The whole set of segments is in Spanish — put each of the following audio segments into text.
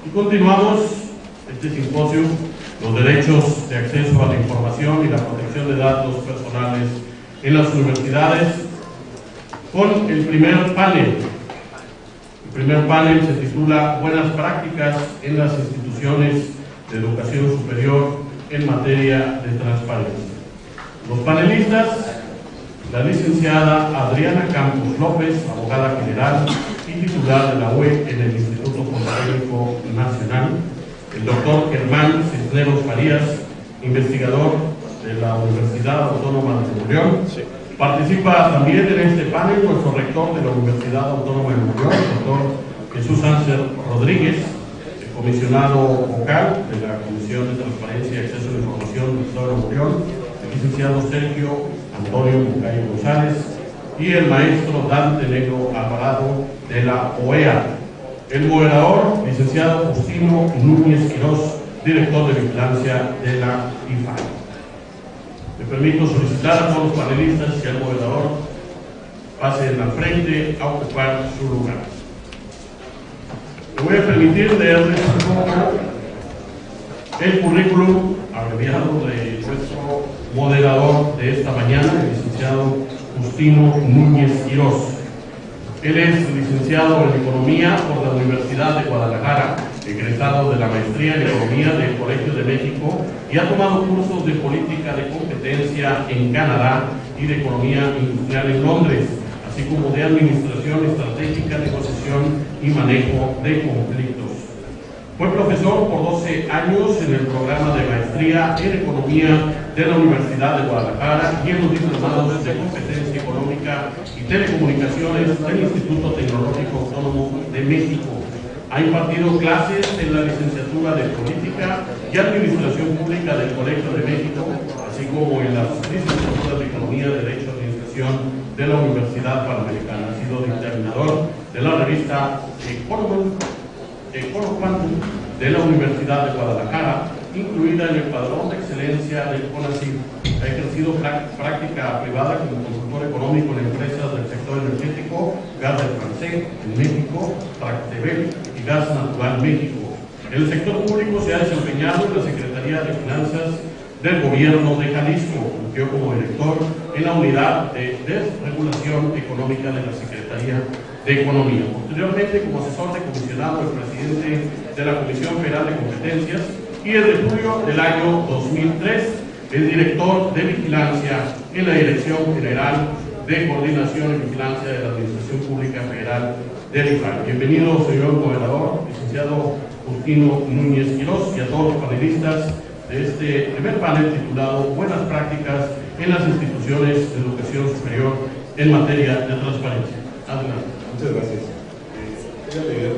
Y continuamos este simposio, los derechos de acceso a la información y la protección de datos personales en las universidades, con el primer panel. El primer panel se titula Buenas prácticas en las instituciones de educación superior en materia de transparencia. Los panelistas: la licenciada Adriana Campos López, abogada general y titular de la UE en el Instituto Politécnico Nacional; el doctor Germán Cisneros Farías, investigador de la Universidad Autónoma de Nuevo León. Participa también en este panel nuestro rector de la Universidad Autónoma de Nuevo León, el doctor Jesús Sánchez Rodríguez, el comisionado vocal de la Comisión de Transparencia y Acceso a la Información del Estado de Nuevo León, el licenciado Sergio Antonio Bucayo González, y el maestro Dante Negro Alvarado de la OEA. El moderador, licenciado Justino Núñez Quirós, director de vigilancia de la IFAI. Me permito solicitar a todos los panelistas que el moderador pase al frente a ocupar su lugar. Me voy a permitir leerles un poco el currículum abreviado de nuestro moderador de esta mañana, el licenciado Justino Núñez Quirós. Él es licenciado en Economía por la Universidad de Guadalajara, egresado de la maestría en Economía del Colegio de México, y ha tomado cursos de política de competencia en Canadá y de economía industrial en Londres, así como de administración estratégica, negociación y manejo de conflictos. Fue profesor por 12 años en el programa de maestría en Economía de la Universidad de Guadalajara y en los diplomados de competencia económica y telecomunicaciones del Instituto Tecnológico Autónomo de México. Ha impartido clases en la licenciatura de Política y Administración Pública del Colegio de México, así como en las licenciaturas de Economía, Derecho y Administración de la Universidad Panamericana. Ha sido dictaminador de la revista Econoquantum de la Universidad de Guadalajara, incluida en el Padrón de Excelencia del CONACYT. Ha ejercido práctica privada como consultor económico en empresas del sector energético, Gas del Francés en México, Tractebel y Gas Natural México. En el sector público se ha desempeñado en la Secretaría de Finanzas del Gobierno de Jalisco, fungió como director en la Unidad de Desregulación Económica de la Secretaría de Economía. Posteriormente, como asesor de comisionado del presidente de la Comisión Federal de Competencias, y desde julio del año 2003 es director de vigilancia en la Dirección General de Coordinación y Vigilancia de la Administración Pública Federal del IFAI. Bienvenido, señor gobernador, licenciado Justino Núñez Quirós, y a todos los panelistas de este primer panel titulado Buenas prácticas en las instituciones de educación superior en materia de transparencia. Adelante. Muchas gracias. Voy a leer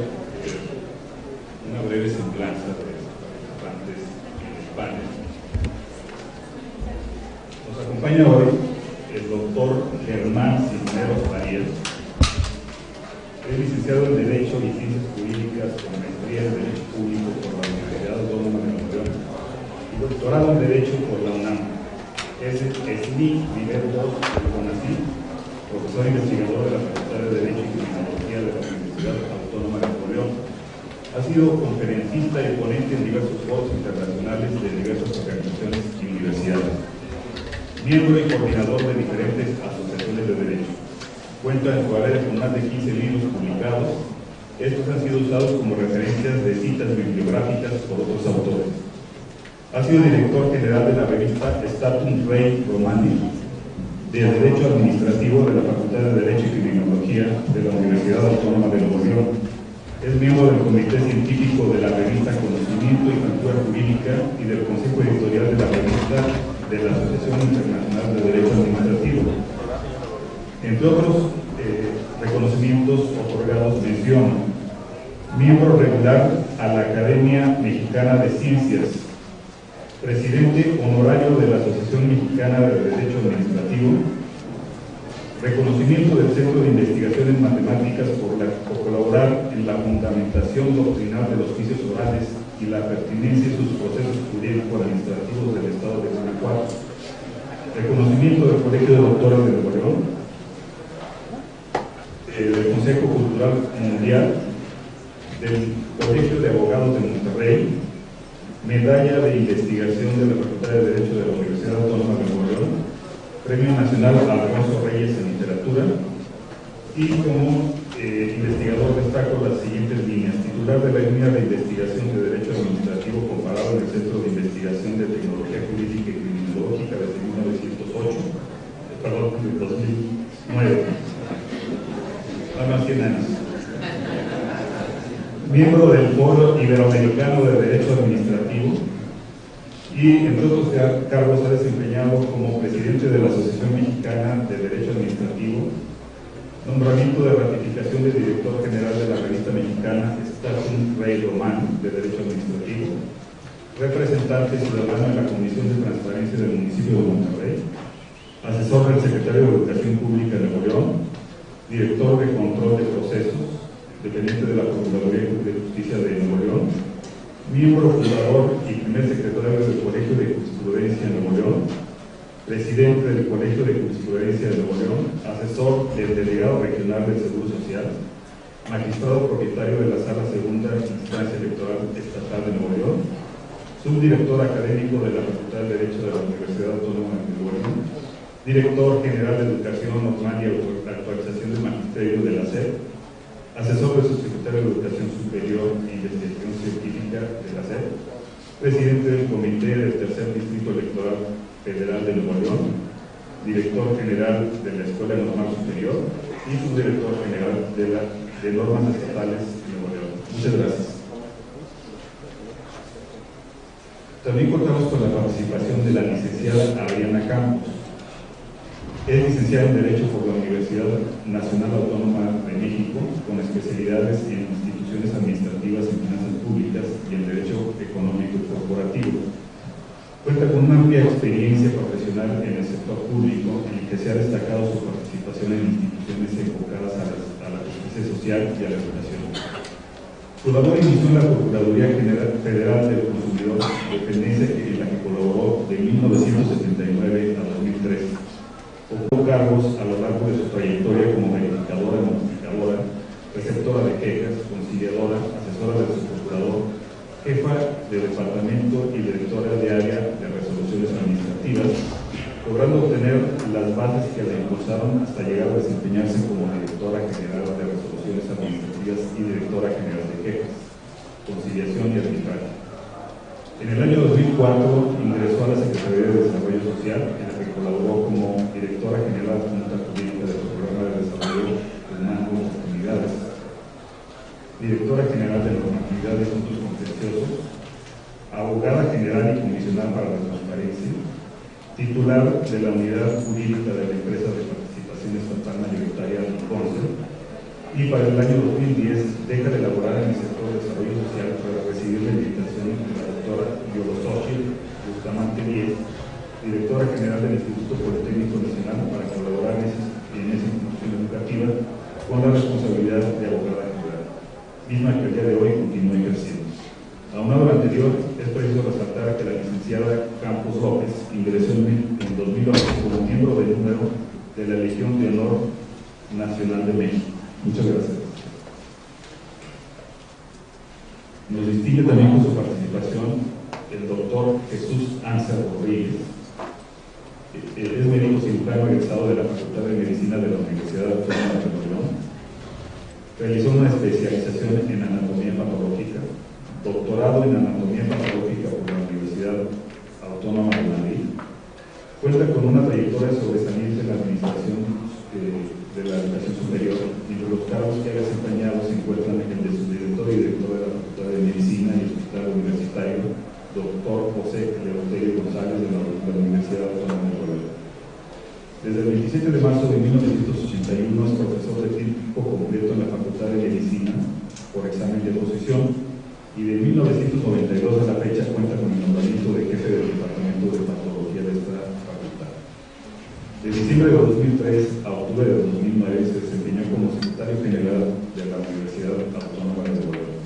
una breve semblanza de los participantes en el panel. Nos acompaña hoy el doctor Germán Cisneros Farías. Es licenciado en Derecho y Ciencias Jurídicas con maestría en Derecho Público por la Universidad Autónoma de Nuevo León y doctorado en Derecho por la UNAM. Es SNIC nivel 2 del CONACYT, profesor investigador de la Facultad de Derecho y Criminología de la Universidad Autónoma de Nuevo León. Ha sido conferencista y ponente en diversos foros internacionales de diversas organizaciones y universidades. Miembro y coordinador de diferentes asociaciones de derecho. Cuenta en su haber con más de 15 libros publicados. Estos han sido usados como referencias de citas bibliográficas por otros autores. Ha sido director general de la revista Statum Rei Romani, de Derecho Administrativo de la Facultad de Derecho y Criminología de la Universidad Autónoma de Nuevo León. Es miembro del Comité Científico de la revista Conocimiento y Cultura Jurídica y del Consejo Editorial de la revista de la Asociación Internacional de Derecho Administrativo. Entre otros reconocimientos otorgados menciono: miembro regular a la Academia Mexicana de Ciencias, presidente honorario de la Asociación Mexicana de Derecho Administrativo, reconocimiento del Centro de Investigaciones Matemáticas por colaborar en la fundamentación doctrinal de los juicios orales y la pertinencia de sus procesos jurídico-administrativos del Estado de Guanajuato, reconocimiento del Colegio de Doctores de Nuevo León, del Consejo Cultural Mundial, del Colegio de Abogados de Monterrey, Medalla de Investigación de la Facultad de Derecho de la Universidad Autónoma de Nuevo León, Premio Nacional Alfonso Reyes en Literatura, y como investigador destaco las siguientes líneas: titular de la línea de investigación de Derecho Administrativo comparado en el Centro de Investigación de Tecnología Jurídica y Criminológica desde 2009, más 100 años. Miembro del Foro Iberoamericano de Derecho Administrativo y, entre otros cargos, ha desempeñado como presidente de la Asociación Mexicana de Derecho Administrativo, nombramiento de ratificación de director general de la revista mexicana Statum Rei Romano de Derecho Administrativo, representante ciudadano en la Comisión de Transparencia del municipio de Monterrey, asesor del secretario de Educación Pública de Nuevo León, director de Control de Procesos, dependiente de la Procuraduría de Justicia de Nuevo León, miembro fundador y primer secretario del Colegio de Jurisprudencia de Nuevo León, presidente del Colegio de Jurisprudencia de Nuevo León, asesor del Delegado Regional del Seguro Social, magistrado propietario de la Sala Segunda Instancia Electoral Estatal de Nuevo León, subdirector académico de la Facultad de Derecho de la Universidad Autónoma de Nuevo León, director general de Educación Normal y Actualización del Magisterio de la SEP, asesor del subsecretario de Educación Superior e Investigación Científica de la SEP, presidente del Comité del Tercer Distrito Electoral Federal de Nuevo León, director general de la Escuela Normal Superior y subdirector general de Normas Estatales de Nuevo León. Muchas gracias. También contamos con la participación de la licenciada Adriana Campos. Es licenciada en Derecho por la Universidad Nacional Autónoma de México, con especialidades en instituciones administrativas en finanzas públicas y en Derecho Económico y Corporativo. Cuenta con una amplia experiencia profesional en el sector público, en el que se ha destacado su participación en instituciones enfocadas a la justicia social y a la educación. Su labor inició en la Procuraduría Federal del Consumidor, dependencia en la que colaboró de 1979 a 2003. Ocupó cargos a lo largo de su trayectoria como verificadora, notificadora, receptora de quejas, conciliadora, asesora del subprocurador, jefa de departamento y directora de área de resoluciones administrativas, logrando obtener las bases que la impulsaron hasta llegar a desempeñarse como directora general de resoluciones administrativas y directora general de quejas, conciliación y arbitraje. En el año 2004 ingresó a la Secretaría de Desarrollo Social, en la que colaboró como directora general junta jurídica del Programa de Desarrollo Humano y Oportunidades, directora general de normatividad de asuntos contenciosos, abogada general y comisionada para la transparencia, titular de la unidad jurídica de la empresa de participación estatal mayoritaria Conce, y para el año 2010 deja de laborar en el sector de desarrollo social para recibir la invitación de la doctora Yolosochi Bustamante Díez, directora general del Instituto Politécnico Nacional, para colaborar en esa institución educativa con la responsabilidad de abogada general, misma que el día de hoy continúa ejerciendo. Aunado al anterior, es preciso resaltar que la licenciada Campos López ingresó en 2011 como miembro del número de la Legión de Honor Nacional de México. Muchas gracias. Nos distingue también con su participación el doctor Jesús Anza Rodríguez. Es médico cirujano egresado de la Facultad de Medicina de la Universidad Autónoma de Nuevo León. Realizó una especialización en anatomía patológica, doctorado en anatomía patológica por la Universidad Autónoma de Madrid. Cuenta con una trayectoria sobresaliente en la administración de la educación superior, y los cargos que ha desempeñado se encuentran en el de subdirector y director de la Facultad de Medicina y Hospital Universitario, doctor José Eleuterio González de la Universidad Autónoma de Nuevo León. Desde el 27 de marzo de 1981 es profesor de tiempo completo en la Facultad de Medicina por examen de oposición, y de 1992 a la fecha cuenta con el nombramiento de jefe del Departamento de Patología de esta facultad. De diciembre de 2003 a octubre de 2009 se desempeñó como secretario general de la Universidad Autónoma de Nuevo León.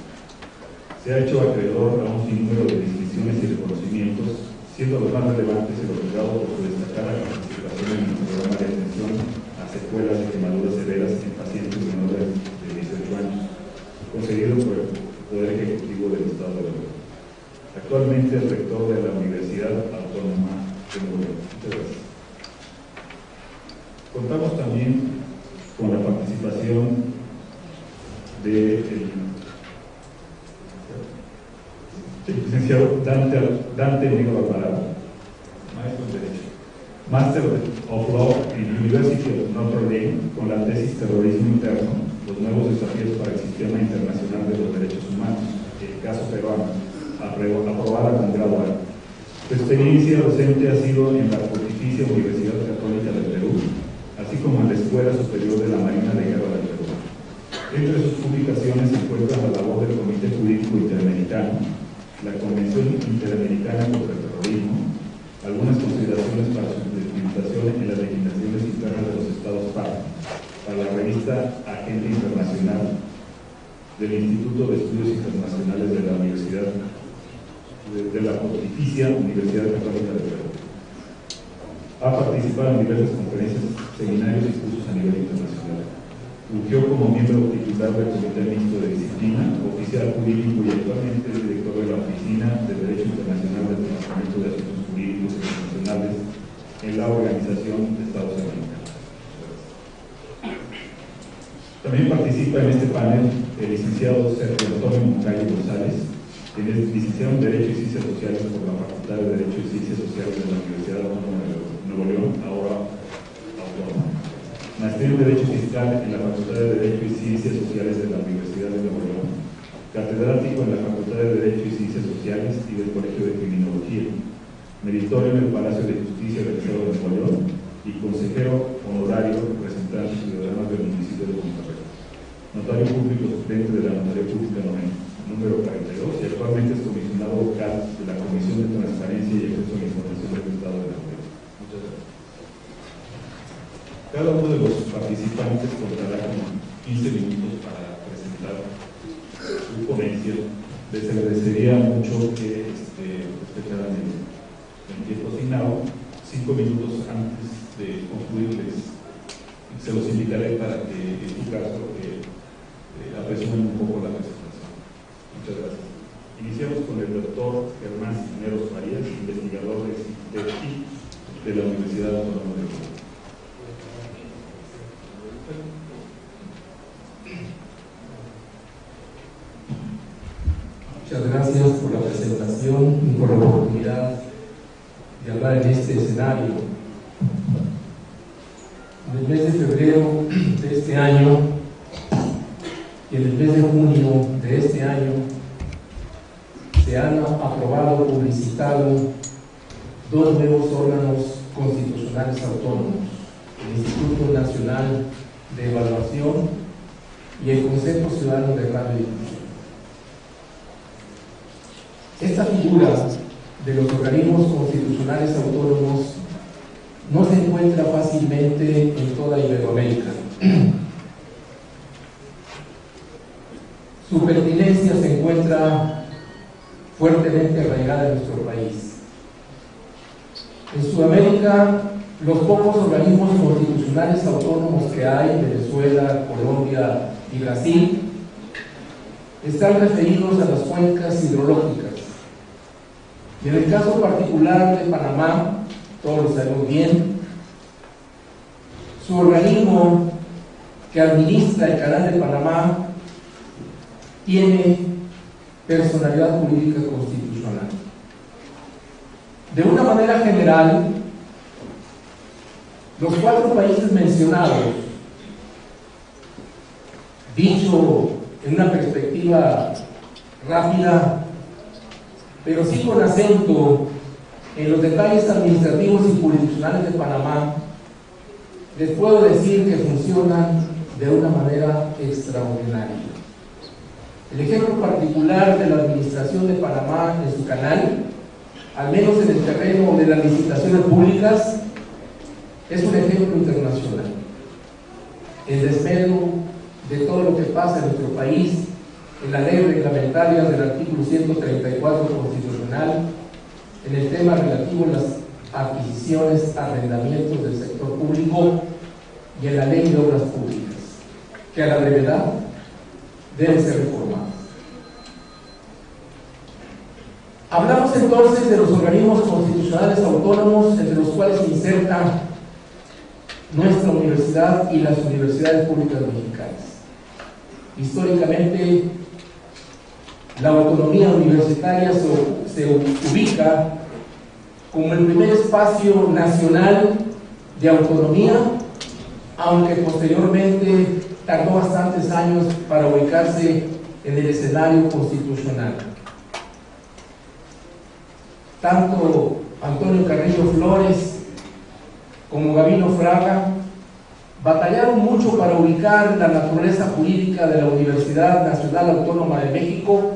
Se ha hecho acreedor a un sinnúmero de distinciones y reconocimientos, siendo los más relevantes el otorgado por su destacada participación en el programa de atención a secuelas de quemaduras severas en pacientes menores de 18 años, concedido por el Actualmente es rector de la Universidad Autónoma de Nuevo León. Muchas gracias. Contamos también con la participación del licenciado Dante Negro Alvarado, maestro en Derecho, Master of Law en University of Notre Dame, con la tesis Terrorismo Interno, los nuevos desafíos para el sistema internacional de los derechos humanos, el caso peruano, aprobada con grado A. Su experiencia docente ha sido en la Pontificia Universidad Católica del Perú, así como en la Escuela Superior de la Marina de Guerra del Perú. Entre sus publicaciones se encuentra la labor del Comité Jurídico Interamericano, la Convención Interamericana contra el Terrorismo, algunas consideraciones para su implementación en las legislaciones internas de los Estados parte, para la revista Agenda Internacional del Instituto de Estudios Internacionales de la Universidad de la Pontificia Universidad Católica del Perú. Ha participado en diversas conferencias, seminarios y cursos a nivel internacional. Fungió como miembro titular del Comité Mixto de Disciplina, oficial jurídico y actualmente es director de la Oficina de Derecho Internacional del Departamento de Asuntos Jurídicos Internacionales en la Organización de Estados Americanos. También participa en este panel el licenciado Sergio Antonio Moncayo González, quien es licenciado en Derecho y Ciencias Sociales por la Facultad de Derecho y Ciencias Sociales de la Universidad Autónoma de Nuevo León, ahora autónoma. Maestría en Derecho Fiscal en la Facultad de Derecho y Ciencias Sociales de la Universidad de Nuevo León, catedrático en la Facultad de Derecho y Ciencias Sociales y del Colegio de Criminología, meritorio en el Palacio de Justicia del Estado de Nuevo León y consejero honorario representante ciudadano del municipio de Monterrey. Notario público suplente de la Notaría Pública número 42 y actualmente es comisionado vocal de la Comisión de Transparencia y Acceso a la Información del Estado de Nuevo León. Muchas gracias. Cada uno de los participantes contará con 15 minutos para presentar su ponencia. Les agradecería mucho que respetaran el tiempo asignado. 5 minutos antes de concluir se los indicaré para que en su caso apresuren un poco la presentación. Muchas gracias. Iniciamos con el doctor Germán Cisneros Farías, investigador de la Universidad Autónoma de Perú. Muchas gracias por la presentación y por la oportunidad de hablar en este escenario. En el mes de febrero de este año y en el mes de junio de este año se han aprobado, publicitado 2 nuevos órganos constitucionales autónomos: el Instituto Nacional de Evaluación y el Consejo Ciudadano de Radio y Difusión. Esta figura de los organismos constitucionales autónomos no se encuentra fácilmente en toda Iberoamérica. Su pertinencia se encuentra fuertemente arraigada en nuestro país. En Sudamérica, los pocos organismos constitucionales autónomos que hay en Venezuela, Colombia y Brasil están referidos a las cuencas hidrológicas. Y en el caso particular de Panamá, todos lo sabemos bien, su organismo que administra el Canal de Panamá tiene personalidad jurídica constitucional. De una manera general, los 4 países mencionados, dicho en una perspectiva rápida, pero sí con acento en los detalles administrativos y jurisdiccionales de Panamá, les puedo decir que funcionan de una manera extraordinaria. El ejemplo particular de la administración de Panamá en su canal, al menos en el terreno de las licitaciones públicas, es un ejemplo internacional. El desmedro de todo lo que pasa en nuestro país, en la ley reglamentaria del artículo 134 constitucional, en el tema relativo a las adquisiciones, arrendamientos del sector público y en la ley de obras públicas, que a la brevedad deben ser reformadas. Hablamos entonces de los organismos constitucionales autónomos, entre los cuales se inserta nuestra universidad y las universidades públicas mexicanas. Históricamente, la autonomía universitaria se ubica como el primer espacio nacional de autonomía, aunque posteriormente tardó bastantes años para ubicarse en el escenario constitucional. Tanto Antonio Carrillo Flores como Gabino Fraga batallaron mucho para ubicar la naturaleza jurídica de la Universidad Nacional Autónoma de México,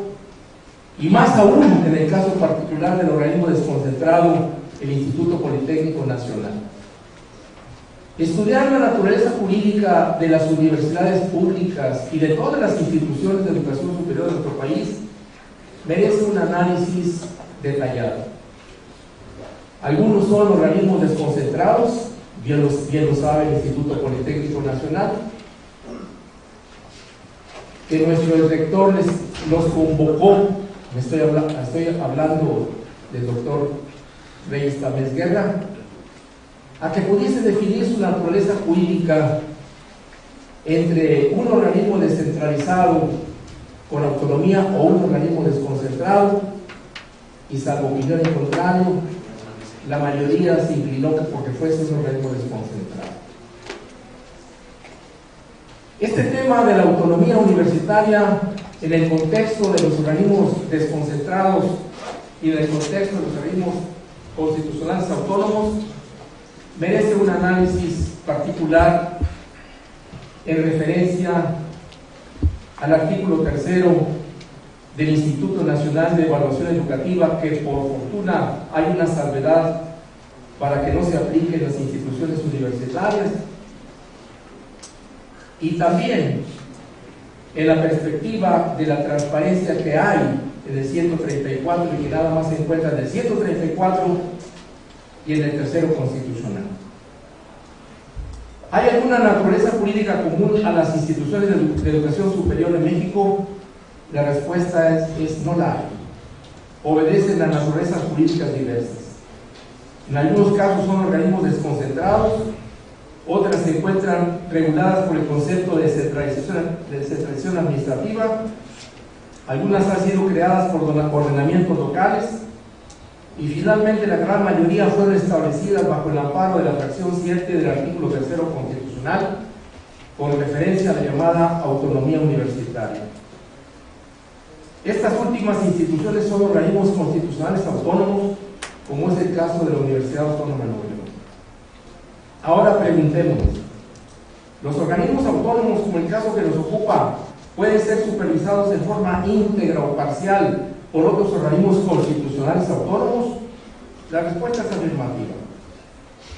y más aún en el caso particular del organismo desconcentrado, el Instituto Politécnico Nacional. Estudiar la naturaleza jurídica de las universidades públicas y de todas las instituciones de educación superior de nuestro país merece un análisis detallado. Algunos son organismos desconcentrados, bien lo sabe el Instituto Politécnico Nacional, que nuestro rector los convocó. Estoy hablando del doctor Reyes Tamés Guerra, a que pudiese definir su naturaleza jurídica entre un organismo descentralizado con autonomía o un organismo desconcentrado, y salvo opinión en contrario, la mayoría se inclinó porque fuese un organismo desconcentrado. Este tema de la autonomía universitaria en el contexto de los organismos desconcentrados y en el contexto de los organismos constitucionales autónomos merece un análisis particular en referencia al artículo 3 del Instituto Nacional de Evaluación Educativa, que por fortuna hay una salvedad para que no se aplique en las instituciones universitarias, y también en la perspectiva de la transparencia que hay en el 134 y que nada más se encuentra en el 134 y en el tercero constitucional. ¿Hay alguna naturaleza jurídica común a las instituciones de educación superior en México? La respuesta es no la hay. Obedecen a naturalezas jurídicas diversas. En algunos casos son organismos desconcentrados, otras se encuentran reguladas por el concepto de descentralización administrativa, algunas han sido creadas por ordenamientos locales, y finalmente la gran mayoría fueron establecidas bajo el amparo de la fracción 7 del artículo 3 constitucional, con referencia a la llamada autonomía universitaria. Estas últimas instituciones son organismos constitucionales autónomos, como es el caso de la Universidad Autónoma de Nuevo León. Ahora preguntémonos, ¿los organismos autónomos, como el caso que nos ocupa, pueden ser supervisados de forma íntegra o parcial por otros organismos constitucionales autónomos? La respuesta es afirmativa.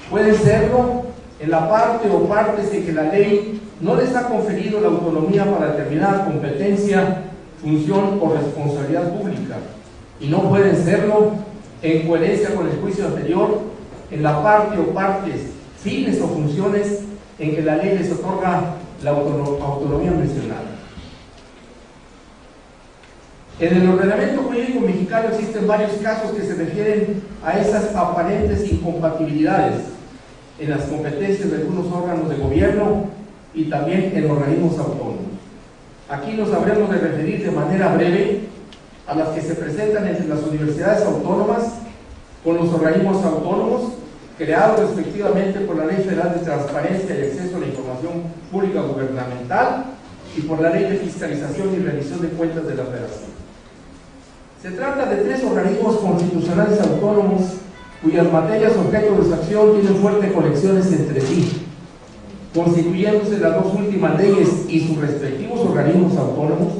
Pueden serlo en la parte o partes en que la ley no les ha conferido la autonomía para determinada competencia, función o responsabilidad pública, y no pueden serlo en coherencia con el juicio anterior en la parte o partes, fines o funciones en que la ley les otorga la autonomía mencionada. En el ordenamiento jurídico mexicano existen varios casos que se refieren a esas aparentes incompatibilidades en las competencias de algunos órganos de gobierno y también en organismos autónomos. Aquí nos habremos de referir de manera breve a las que se presentan entre las universidades autónomas con los organismos autónomos creados respectivamente por la Ley Federal de Transparencia y Acceso a la Información Pública Gubernamental y por la Ley de Fiscalización y Rendición de Cuentas de la Federación. Se trata de tres organismos constitucionales autónomos cuyas materias objeto de su acción tienen fuertes conexiones entre sí, constituyéndose las dos últimas leyes y sus respectivos organismos autónomos,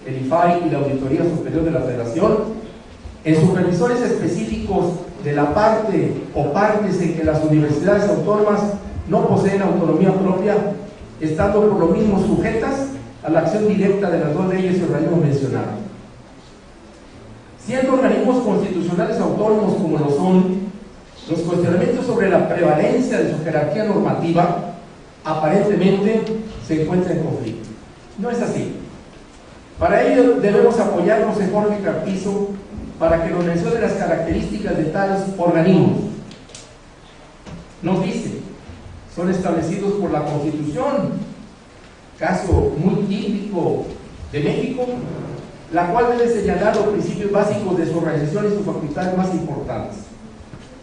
el IFAI y la Auditoría Superior de la Federación, en supervisores específicos de la parte o partes en que las universidades autónomas no poseen autonomía propia, estando por lo mismo sujetas a la acción directa de las dos leyes y organismos mencionados. Siendo organismos constitucionales autónomos como lo son, los cuestionamientos sobre la prevalencia de su jerarquía normativa aparentemente se encuentran en conflicto. No es así. Para ello debemos apoyarnos en Jorge Carpizo para que nos mencione las características de tales organismos. Nos dice, son establecidos por la Constitución, caso muy típico de México, la cual debe señalar los principios básicos de su organización y sus facultades más importantes.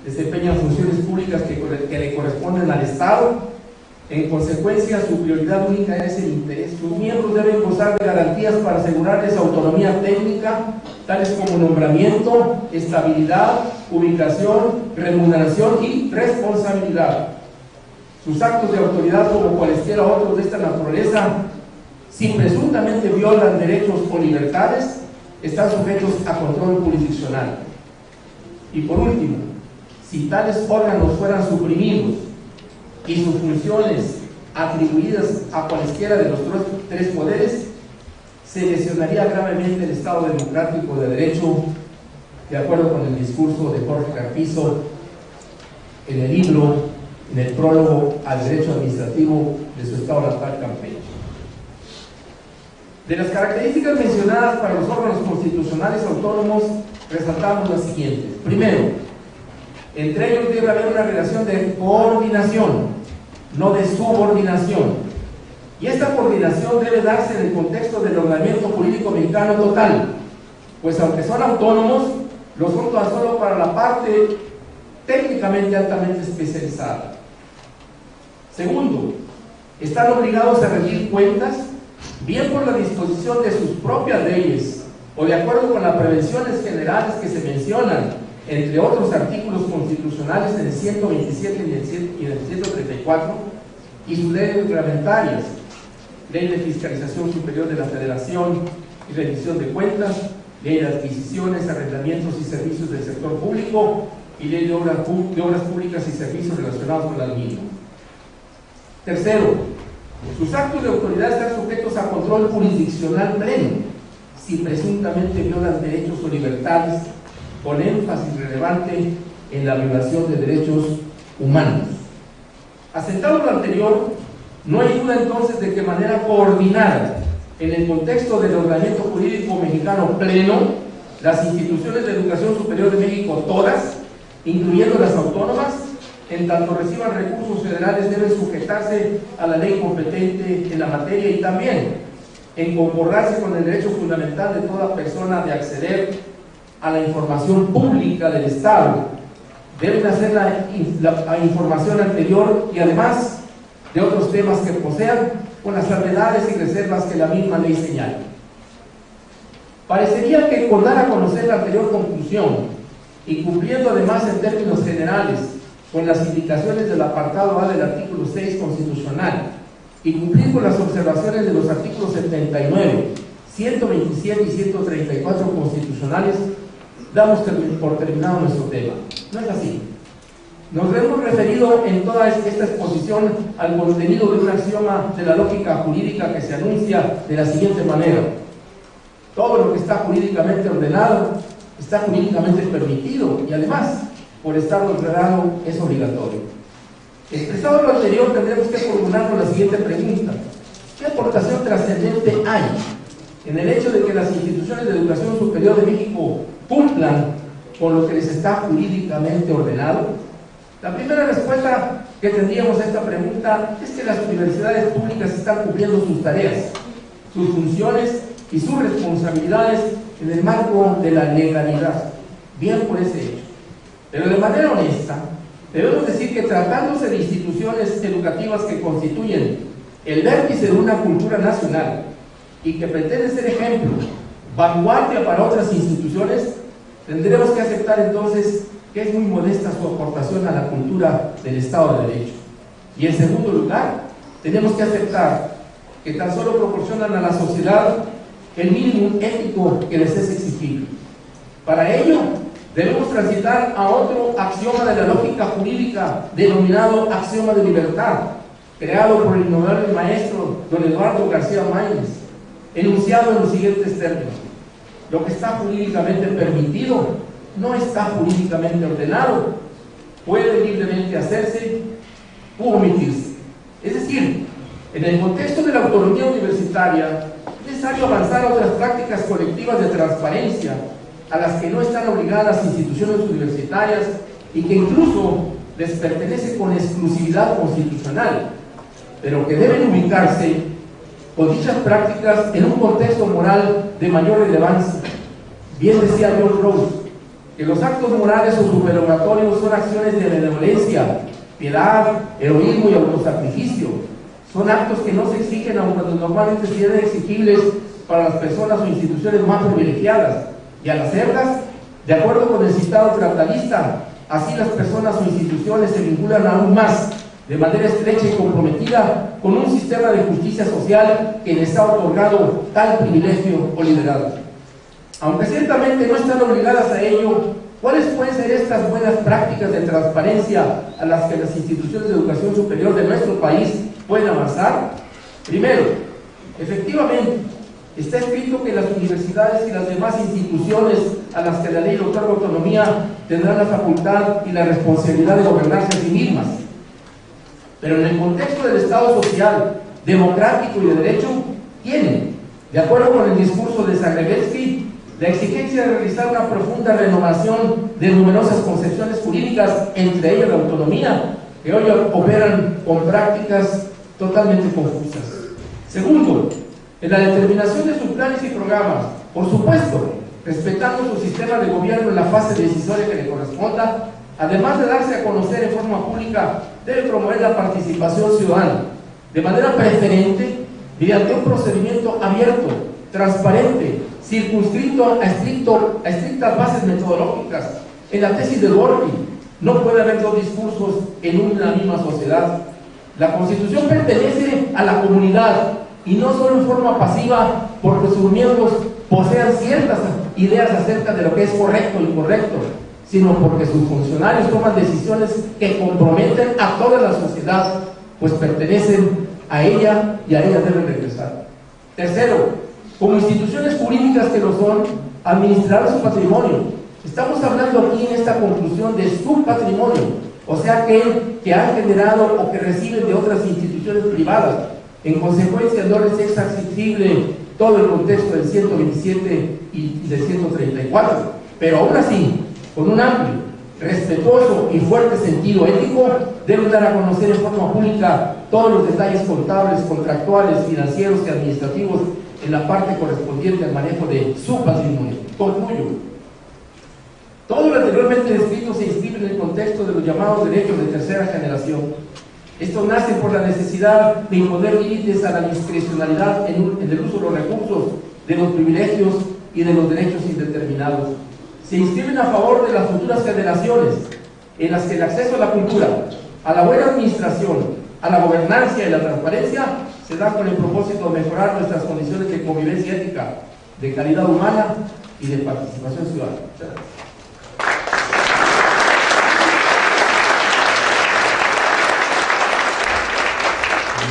Desempeñan funciones públicas que le corresponden al Estado. En consecuencia, su prioridad única es el interés. Sus miembros deben gozar de garantías para asegurarles autonomía técnica, tales como nombramiento, estabilidad, ubicación, remuneración y responsabilidad. Sus actos de autoridad, como cualesquiera otros de esta naturaleza, si presuntamente violan derechos o libertades, están sujetos a control jurisdiccional. Y por último, si tales órganos fueran suprimidos y sus funciones atribuidas a cualesquiera de los tres poderes, se lesionaría gravemente el Estado democrático de derecho, de acuerdo con el discurso de Jorge Carpizo en el libro, en el prólogo al derecho administrativo de su Estado natal, Campeche. De las características mencionadas para los órganos constitucionales autónomos, resaltamos las siguientes. Primero, entre ellos debe haber una relación de coordinación, no de subordinación. Y esta coordinación debe darse en el contexto del ordenamiento jurídico mexicano total, pues aunque son autónomos, lo son tan solo para la parte técnicamente altamente especializada. Segundo, están obligados a rendir cuentas, bien por la disposición de sus propias leyes o de acuerdo con las prevenciones generales que se mencionan, entre otros artículos constitucionales en el 127 y en el 134, y sus leyes reglamentarias, Ley de Fiscalización Superior de la Federación y Rendición de Cuentas, Ley de Adquisiciones, Arrendamientos y Servicios del Sector Público y Ley de Obras Públicas y Servicios relacionados con las mismas. Tercero, sus actos de autoridad están sujetos a control jurisdiccional pleno, si presuntamente violan derechos o libertades, con énfasis relevante en la violación de derechos humanos. Asentado lo anterior, no hay duda entonces de que de manera coordinada, en el contexto del ordenamiento jurídico mexicano pleno, las instituciones de educación superior de México, todas, incluyendo las autónomas, en tanto reciban recursos federales, deben sujetarse a la ley competente en la materia y también en concordarse con el derecho fundamental de toda persona de acceder a la información pública del Estado. Deben hacer la información anterior y además de otros temas que posean, con las salvedades y reservas que la misma ley señala. Parecería que con dar a conocer la anterior conclusión y cumpliendo además en términos generales con las indicaciones del apartado A del artículo 6 constitucional y cumplir con las observaciones de los artículos 79, 127 y 134 constitucionales, damos por terminado nuestro tema. No es así. Nos hemos referido en toda esta exposición al contenido de un axioma de la lógica jurídica que se anuncia de la siguiente manera: todo lo que está jurídicamente ordenado está jurídicamente permitido y además, por estar ordenado, es obligatorio. Expresado lo anterior, tendremos que formularnos la siguiente pregunta: ¿qué aportación trascendente hay en el hecho de que las instituciones de educación superior de México cumplan con lo que les está jurídicamente ordenado? La primera respuesta que tendríamos a esta pregunta es que las universidades públicas están cumpliendo sus tareas, sus funciones y sus responsabilidades en el marco de la legalidad, bien por ese hecho. Pero de manera honesta, debemos decir que tratándose de instituciones educativas que constituyen el vértice de una cultura nacional y que pretenden ser ejemplo, vanguardia para otras instituciones, tendremos que aceptar entonces que es muy modesta su aportación a la cultura del Estado de Derecho. Y en segundo lugar, tenemos que aceptar que tan solo proporcionan a la sociedad el mínimo ético que les es exigible. Para ello, debemos transitar a otro axioma de la lógica jurídica denominado axioma de libertad, creado por el innombrable maestro don Eduardo García Maínez, enunciado en los siguientes términos: lo que está jurídicamente permitido no está jurídicamente ordenado, puede libremente hacerse u omitirse. Es decir, en el contexto de la autonomía universitaria, es necesario avanzar a otras prácticas colectivas de transparencia a las que no están obligadas instituciones universitarias y que incluso les pertenece con exclusividad constitucional, pero que deben ubicarse con dichas prácticas en un contexto moral de mayor relevancia. Bien decía John Rawls, que los actos morales o superoratorios son acciones de benevolencia, piedad, heroísmo y autosacrificio. Son actos que no se exigen, aunque normalmente sean exigibles para las personas o instituciones más privilegiadas, y al hacerlas, de acuerdo con el citado tratalista, así las personas o instituciones se vinculan aún más, de manera estrecha y comprometida, con un sistema de justicia social que les ha otorgado tal privilegio o liderazgo. Aunque ciertamente no están obligadas a ello, ¿cuáles pueden ser estas buenas prácticas de transparencia a las que las instituciones de educación superior de nuestro país pueden avanzar? Primero, efectivamente, está escrito que las universidades y las demás instituciones a las que la ley otorga autonomía tendrán la facultad y la responsabilidad de gobernarse a sí mismas. Pero en el contexto del Estado social, democrático y de derecho, tienen, de acuerdo con el discurso de Zagrebelsky, la exigencia de realizar una profunda renovación de numerosas concepciones jurídicas, entre ellas la autonomía, que hoy operan con prácticas totalmente confusas. Segundo, en la determinación de sus planes y programas, por supuesto, respetando su sistema de gobierno en la fase decisoria que le corresponda, además de darse a conocer en forma pública, debe promover la participación ciudadana, de manera preferente, mediante un procedimiento abierto, transparente, circunscrito a estrictas bases metodológicas. En la tesis de Dworkin, no puede haber dos discursos en una misma sociedad. La Constitución pertenece a la comunidad, y no solo en forma pasiva porque sus miembros posean ciertas ideas acerca de lo que es correcto o incorrecto, sino porque sus funcionarios toman decisiones que comprometen a toda la sociedad, pues pertenecen a ella y a ella deben regresar. Tercero, como instituciones jurídicas que lo son, administrar su patrimonio. Estamos hablando aquí en esta conclusión de su patrimonio, o sea, que han generado o que reciben de otras instituciones privadas. En consecuencia, no les es accesible todo el contexto del 127 y del 134, pero aún así, con un amplio, respetuoso y fuerte sentido ético, deben dar a conocer en forma pública todos los detalles contables, contractuales, financieros y administrativos en la parte correspondiente al manejo de su patrimonio. Concluyo. Todo lo anteriormente descrito se inscribe en el contexto de los llamados derechos de tercera generación. Estos nacen por la necesidad de imponer límites a la discrecionalidad en el uso de los recursos, de los privilegios y de los derechos indeterminados. Se inscriben a favor de las futuras generaciones, en las que el acceso a la cultura, a la buena administración, a la gobernanza y la transparencia se da con el propósito de mejorar nuestras condiciones de convivencia ética, de calidad humana y de participación ciudadana.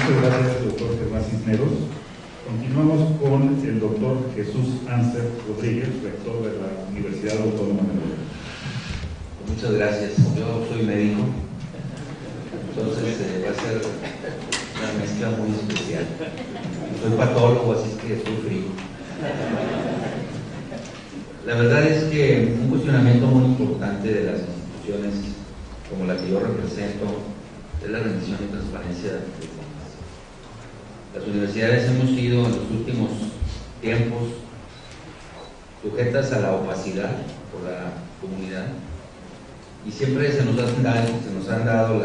Muchas gracias, doctor Germán Cisneros. Continuamos con el doctor Jesús Anser Rodríguez, rector de la Universidad Autónoma de Nuevo León. Muchas gracias. Yo soy médico, entonces va a ser una mezcla muy especial. Soy patólogo, así es que estoy frío. La verdad es que un cuestionamiento muy importante de las instituciones como la que yo represento es la rendición y transparencia de fondos. Las universidades hemos sido en los últimos tiempos sujetas a la opacidad por la comunidad y siempre se nos han dado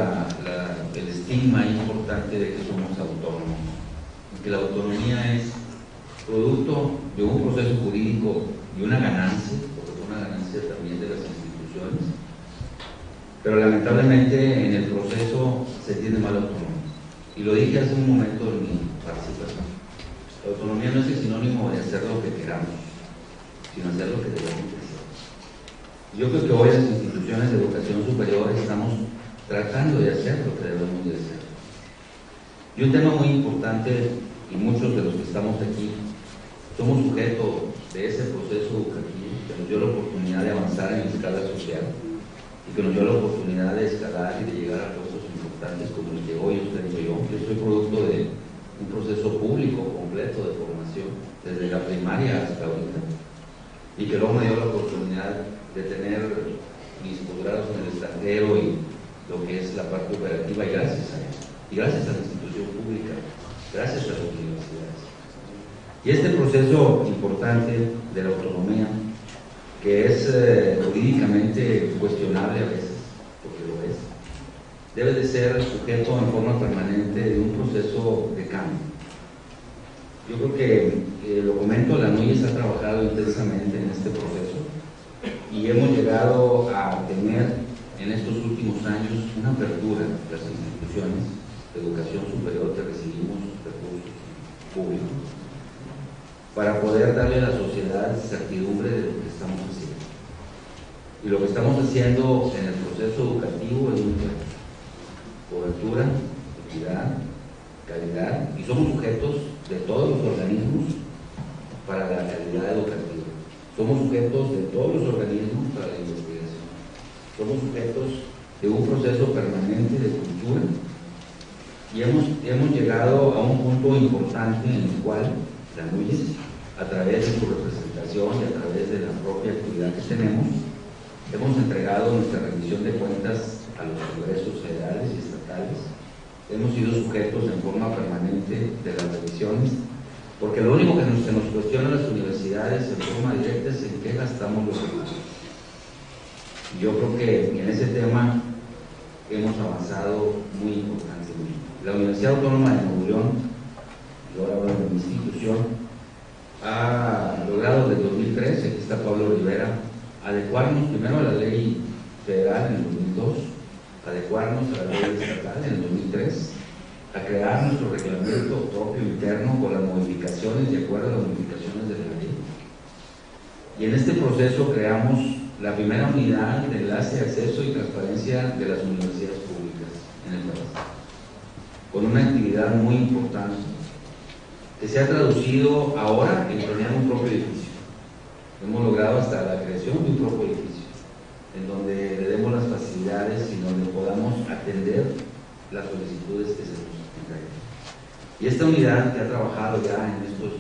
el estigma importante de que somos autónomos, y que la autonomía es producto de un proceso jurídico y una ganancia, porque es una ganancia también de las instituciones, pero lamentablemente en el proceso se tiene mala autonomía. Y lo dije hace un momento en mi participación. La autonomía no es el sinónimo de hacer lo que queramos, sino hacer lo que debemos hacer. Yo creo que hoy las instituciones de educación superior estamos tratando de hacer lo que debemos de hacer. Y un tema muy importante, y muchos de los que estamos aquí somos sujetos de ese proceso educativo que nos dio la oportunidad de avanzar en la escala social y que nos dio la oportunidad de escalar y de llegar a puestos importantes como el que hoy ostento yo. Yo soy producto de un proceso público completo de formación, desde la primaria hasta ahorita. y que luego me dio la oportunidad de tener mis posgrados en el extranjero y lo que es la parte operativa, y gracias a eso, y gracias a la institución pública, gracias a las universidades. Y este proceso importante de la autonomía, que es jurídicamente cuestionable a veces, porque lo es, debe de ser sujeto en forma permanente de un proceso de cambio. Yo creo que, lo comento, la NUYES ha trabajado intensamente en este proceso y hemos llegado a tener en estos últimos años una apertura de las instituciones de educación superior que recibimos recursos públicos para poder darle a la sociedad certidumbre de lo que estamos haciendo. Y lo que estamos haciendo en el proceso educativo es muy claro: cobertura, equidad, calidad, y somos sujetos de todos los organismos para la calidad educativa. Somos sujetos de todos los organismos para la investigación. Somos sujetos de un proceso permanente de cultura y hemos llegado a un punto importante en el cual la NUYES, a través de su representación y a través de la propia actividad que tenemos, hemos entregado nuestra rendición de cuentas a los congresos federales y estatales. Hemos sido sujetos en forma permanente de las revisiones, porque lo único que se nos cuestiona a las universidades en forma directa es en qué gastamos los recursos. Y yo creo que en ese tema hemos avanzado muy importantemente. La Universidad Autónoma de Nuevo León, y ahora hablo de mi institución, ha logrado desde 2013, aquí está Pablo Rivera, adecuarnos primero a la ley federal en el 2002, adecuarnos a la ley estatal en el 2003, a crear nuestro reglamento propio interno con las modificaciones, de acuerdo a las modificaciones de la ley. Y en este proceso creamos la primera unidad de enlace, acceso y transparencia de las universidades públicas en el país, con una actividad muy importante que se ha traducido ahora en tener un propio edificio. Hemos logrado hasta la creación de un propio edificio, en donde le demos las facilidades y donde podamos atender las solicitudes que se nos entreguen. Y esta unidad que ha trabajado ya en estos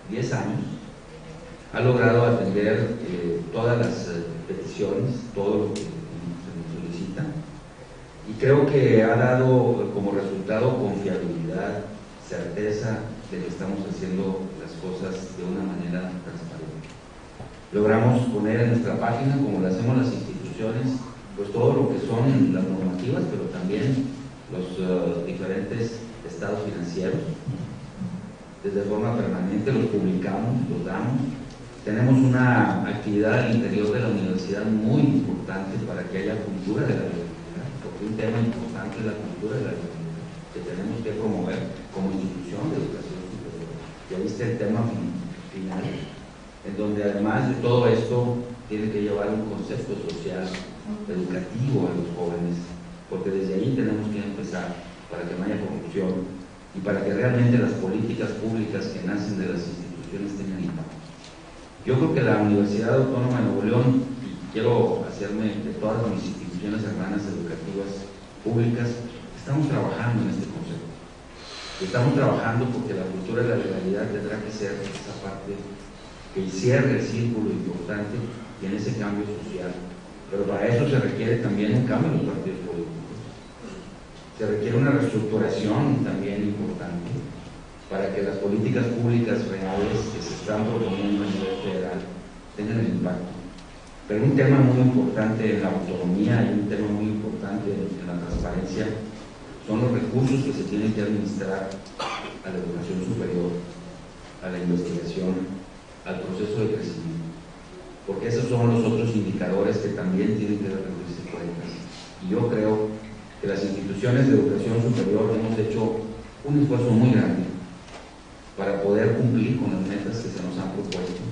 10 años, ha logrado atender todas las peticiones, todo lo que se nos solicita, y creo que ha dado como resultado confiabilidad, certeza de que estamos haciendo las cosas de una manera transparente. Logramos poner en nuestra página, como lo hacemos las instituciones, pues todo lo que son las normativas, pero también los diferentes estados financieros. Desde forma permanente los publicamos, los damos. Tenemos una actividad al interior de la universidad muy importante para que haya cultura de la legalidad, porque un tema importante es la cultura de la legalidad que tenemos que promover como institución de educación superior. Ya viste el tema final, en donde además de todo esto tiene que llevar un concepto social, educativo a los jóvenes, porque desde ahí tenemos que empezar para que no haya corrupción y para que realmente las políticas públicas que nacen de las instituciones tengan impacto. Yo creo que la Universidad Autónoma de Nuevo León, y quiero hacerme de todas mis instituciones hermanas educativas públicas, estamos trabajando en este concepto. Estamos trabajando porque la cultura de la legalidad tendrá que ser esa parte que cierre el círculo importante y en ese cambio social. Pero para eso se requiere también un cambio en los partidos políticos. Se requiere una reestructuración también importante para que las políticas públicas reales que se están proponiendo a nivel federal tengan el impacto. Pero un tema muy importante en la autonomía y un tema muy importante en la transparencia son los recursos que se tienen que administrar a la educación superior, a la investigación, al proceso de crecimiento. Porque esos son los otros indicadores que también tienen que rendirse cuentas. Y yo creo que las instituciones de educación superior hemos hecho un esfuerzo muy grande para poder cumplir con las metas que se nos han propuesto,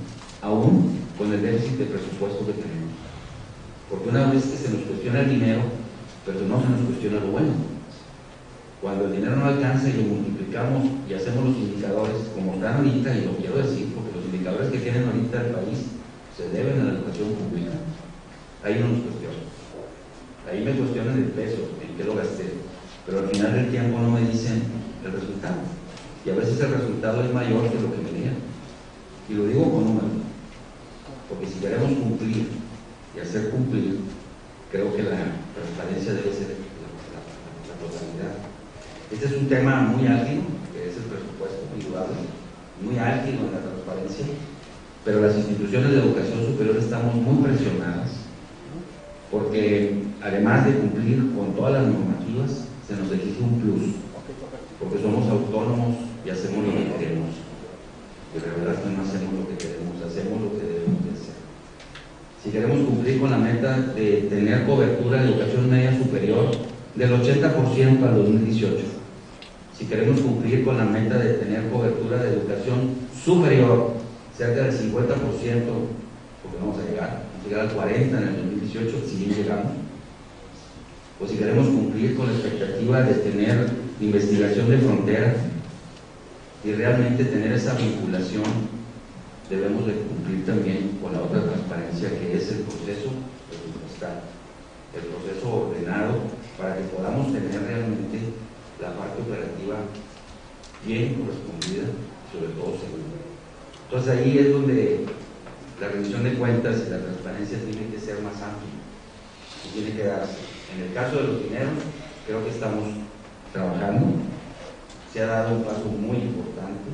aún con el déficit de presupuesto que tenemos. Porque una vez que se nos cuestiona el dinero, pero no se nos cuestiona lo bueno. Cuando el dinero no alcanza y lo multiplicamos y hacemos los indicadores como están ahorita, y lo quiero decir porque los indicadores que tienen ahorita el país se deben a la educación pública, ahí no nos cuestionan. Ahí me cuestionan el peso, en qué lo gasté, pero al final del tiempo no me dicen el resultado. Y a veces el resultado es mayor que lo que me dieron. Y lo digo con números. porque si queremos cumplir y hacer cumplir, creo que la transparencia debe ser la totalidad. Este es un tema muy álgido, que es el presupuesto, indudable, muy álgido en la transparencia, pero las instituciones de educación superior estamos muy presionadas, porque además de cumplir con todas las normativas, se nos exige un plus, porque somos autónomos y hacemos lo que queremos. Pero la verdad es que no hacemos lo que queremos, hacemos lo que debemos de hacer. Si queremos cumplir con la meta de tener cobertura de educación media superior del 80% al 2018, si queremos cumplir con la meta de tener cobertura de educación superior cerca del 50%, porque vamos a llegar al 40% en el 2018, si bien llegamos, o si queremos cumplir con la expectativa de tener investigación de frontera y realmente tener esa vinculación, debemos de cumplir también con la otra transparencia, que es el proceso presupuestal, el proceso ordenado, para que podamos tener realmente la parte operativa bien correspondida, sobre todo segura. Entonces ahí es donde la rendición de cuentas y la transparencia tiene que ser más amplia y tiene que darse. En el caso de los dineros, creo que estamos trabajando, se ha dado un paso muy importante.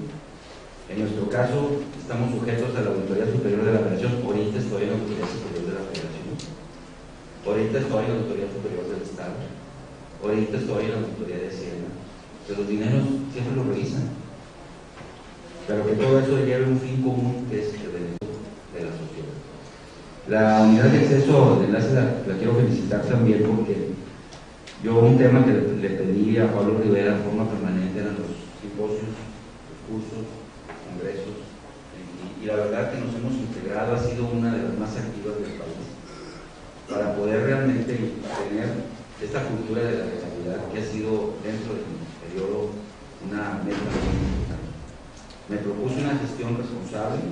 En nuestro caso, estamos sujetos a la Auditoría Superior de la Federación. Ahorita estoy en la Auditoría Superior de la Federación, ahorita estoy en la Auditoría Superior del Estado, ahorita estoy en la Auditoría de Hacienda. Pero los dineros siempre lo revisan, pero que todo eso lleve un fin común, que es el beneficio de la sociedad. La unidad de acceso de enlace la quiero felicitar también, porque yo un tema que le pedí a Pablo Rivera en forma permanente eran los simposios, los cursos, congresos, y la verdad que nos hemos integrado, ha sido una de las más activas del país, para poder realmente tener esta cultura de la legalidad, que ha sido dentro del periodo una meta muy importante. Me propuse una gestión responsable,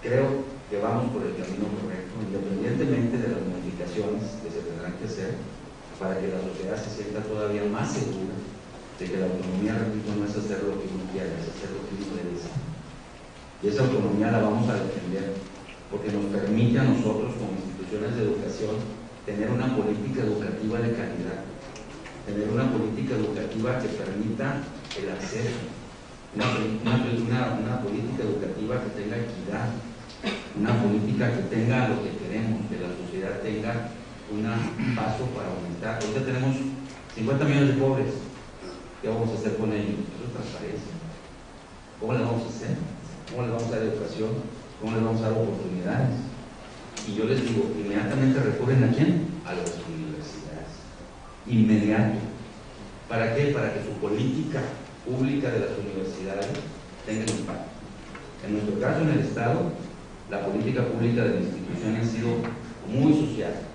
creo que vamos por el camino correcto, independientemente de las modificaciones que se tendrán que hacer, para que la sociedad se sienta todavía más segura de que la autonomía, repito, no es hacer lo que uno quiera, es hacer lo que uno debe hacer. Y esa autonomía la vamos a defender, porque nos permite a nosotros, como instituciones de educación, tener una política educativa de calidad, tener una política educativa que permita el acceso, una política educativa que tenga equidad, una política que tenga lo que queremos, que la sociedad tenga un paso para aumentar. Ahorita tenemos 50 millones de pobres. ¿Qué vamos a hacer con ellos? Eso es transparencia. ¿Cómo les vamos a hacer? ¿Cómo les vamos a dar educación? ¿Cómo les vamos a dar oportunidades? Y yo les digo, inmediatamente recurren ¿a quién? A las universidades. Inmediato. ¿Para qué? Para que su política pública de las universidades tenga impacto. En nuestro caso, en el Estado, la política pública de la institución ha sido muy social.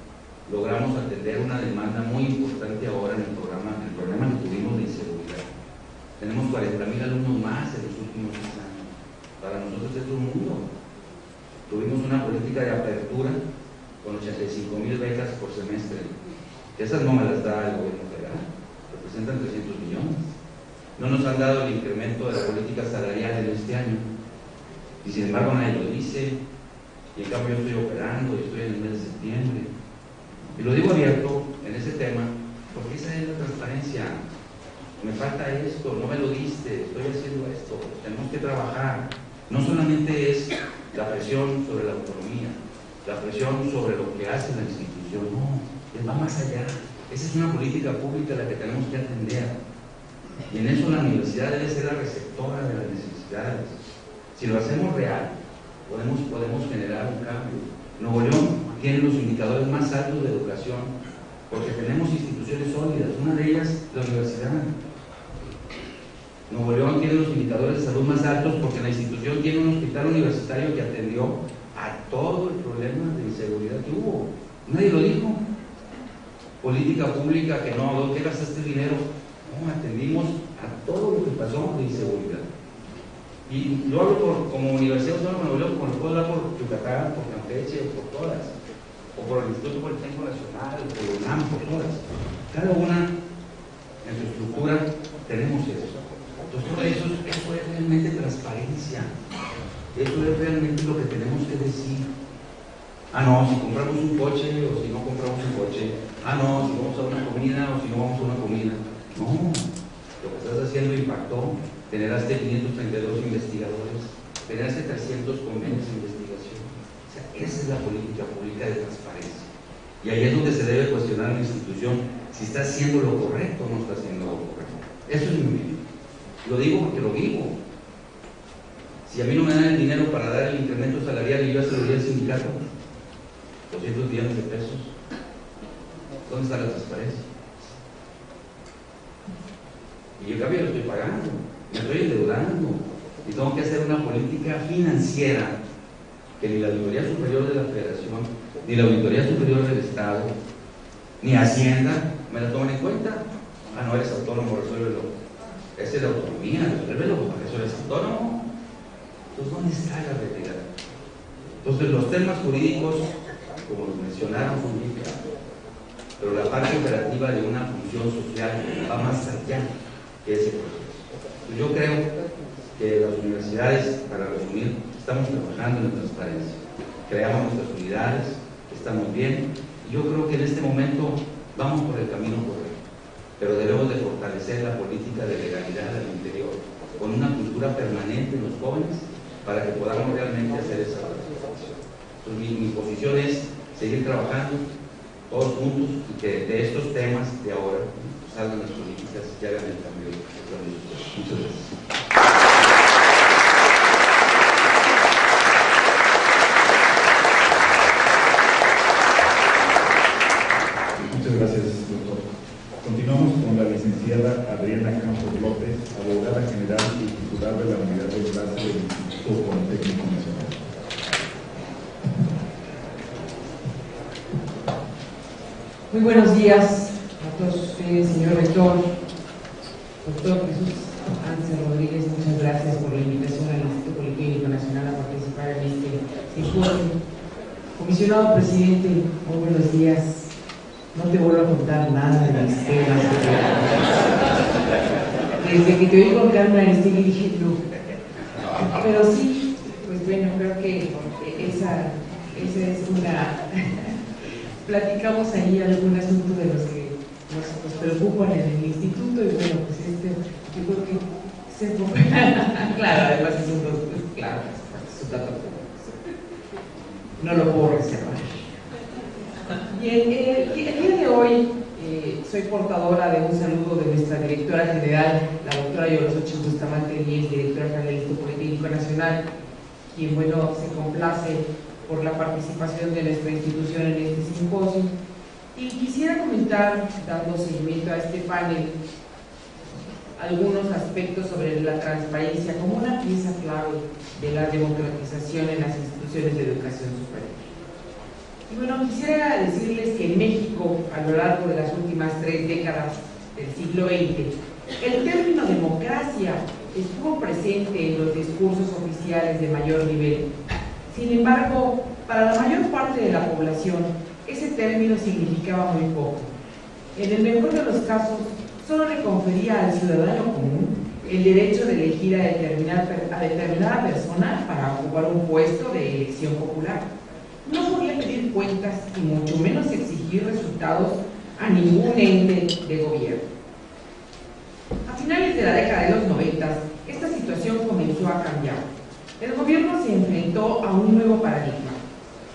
Logramos atender una demanda muy importante ahora en el problema que tuvimos de inseguridad. Tenemos 40,000 alumnos más en los últimos 10 años. Para nosotros es un mundo. Tuvimos una política de apertura con 85,000 becas por semestre. Esas no me las da el gobierno federal, representan 300 millones. No nos han dado el incremento de la política salarial en este año, y sin embargo nadie lo dice, y en cambio yo estoy operando y estoy en el mes de septiembre. Y lo digo abierto en ese tema, porque esa es la transparencia. Me falta esto, no me lo diste, estoy haciendo esto, tenemos que trabajar. No solamente es la presión sobre la autonomía, la presión sobre lo que hace la institución, no, va más allá. Esa es una política pública a la que tenemos que atender. Y en eso la universidad debe ser la receptora de las necesidades. Si lo hacemos real, podemos generar un cambio. Nuevo León tiene los indicadores más altos de educación porque tenemos instituciones sólidas, una de ellas la universidad. Nuevo León tiene los indicadores de salud más altos porque la institución tiene un hospital universitario que atendió a todo el problema de inseguridad que hubo. Nadie lo dijo. Política pública que no, ¿dónde gastaste el dinero? No, atendimos a todo lo que pasó de inseguridad. Y lo hablo como Universidad Autónoma de Nuevo León, como lo puedo hablar por Yucatán, por Campeche, por todas, o por el Instituto Politécnico Nacional, por el UNAM, por todas. Cada una en su estructura tenemos eso. Entonces, todo eso es realmente transparencia. Eso es realmente lo que tenemos que decir. Ah, no, si compramos un coche o si no compramos un coche. Ah, no, si vamos a una comida o si no vamos a una comida. No, lo que estás haciendo impactó. Generaste 532 investigadores, generaste 300 convenios de investigación. O sea, esa es la política pública de transparencia. Y ahí es donde se debe cuestionar a la institución si está haciendo lo correcto o no está haciendo lo correcto. Eso es mi opinión. Lo digo porque lo vivo. Si a mí no me dan el dinero para dar el incremento salarial y yo se lo doy al sindicato, 200 millones de pesos, ¿dónde está la transparencia? Y yo en cambio lo estoy pagando, me estoy endeudando y tengo que hacer una política financiera que ni la Auditoría Superior de la Federación, ni la Auditoría Superior del Estado, ni Hacienda me la toman en cuenta. Ah, no, eres autónomo, resuélvelo. Esa es la autonomía, resuélvelo, porque eso eres autónomo. Entonces, ¿dónde está la realidad? Entonces, los temas jurídicos, como los mencionaron, son muy claros, pero la parte operativa de una función social va más allá que ese proceso. Entonces, yo creo que las universidades, para resumir, estamos trabajando en la transparencia, creamos nuestras unidades, estamos bien, y yo creo que en este momento vamos por el camino correcto, pero debemos de fortalecer la política de legalidad al interior, con una cultura permanente en los jóvenes, para que podamos realmente hacer esa transformación. Entonces, mi posición es seguir trabajando todos juntos y que de estos temas de ahora salgan las políticas y hagan el cambio. Muchas gracias. Muchas gracias, doctor. Continuamos con la licenciada Adriana Campos López, abogada general y titular de la unidad de clase del Instituto Politécnico Nacional. Muy buenos días a todos ustedes, señor rector, doctor Jesús Ángel Rodríguez, muchas gracias por la invitación al Instituto Politécnico Nacional a participar en este simposio. Comisionado presidente, muy buenos días. No te vuelvo a contar nada de mis temas. Desde que te oí con Carmen Aristegui dije no. Pero sí, pues bueno, creo que esa es una... Platicamos ahí algún asunto de los que nos preocupan en el instituto y bueno, pues yo creo que se claro, además es un claro, es un dato no lo puedo reservar. Bien, el día de hoy soy portadora de un saludo de nuestra directora general, la doctora Yorosochi Bustamante Díez, directora general del Instituto Politécnico Nacional, quien bueno, se complace por la participación de nuestra institución en este simposio. Y quisiera comentar, dando seguimiento a este panel, algunos aspectos sobre la transparencia como una pieza clave de la democratización en las instituciones de educación superior. Y bueno, quisiera decirles que en México, a lo largo de las últimas 3 décadas del siglo XX, el término democracia estuvo presente en los discursos oficiales de mayor nivel. Sin embargo, para la mayor parte de la población, ese término significaba muy poco. En el mejor de los casos, solo le confería al ciudadano común el derecho de elegir a determinada persona para ocupar un puesto de elección popular. No podía pedir cuentas y mucho menos exigir resultados a ningún ente de gobierno. A finales de la década de los 90, esta situación comenzó a cambiar. El gobierno se enfrentó a un nuevo paradigma.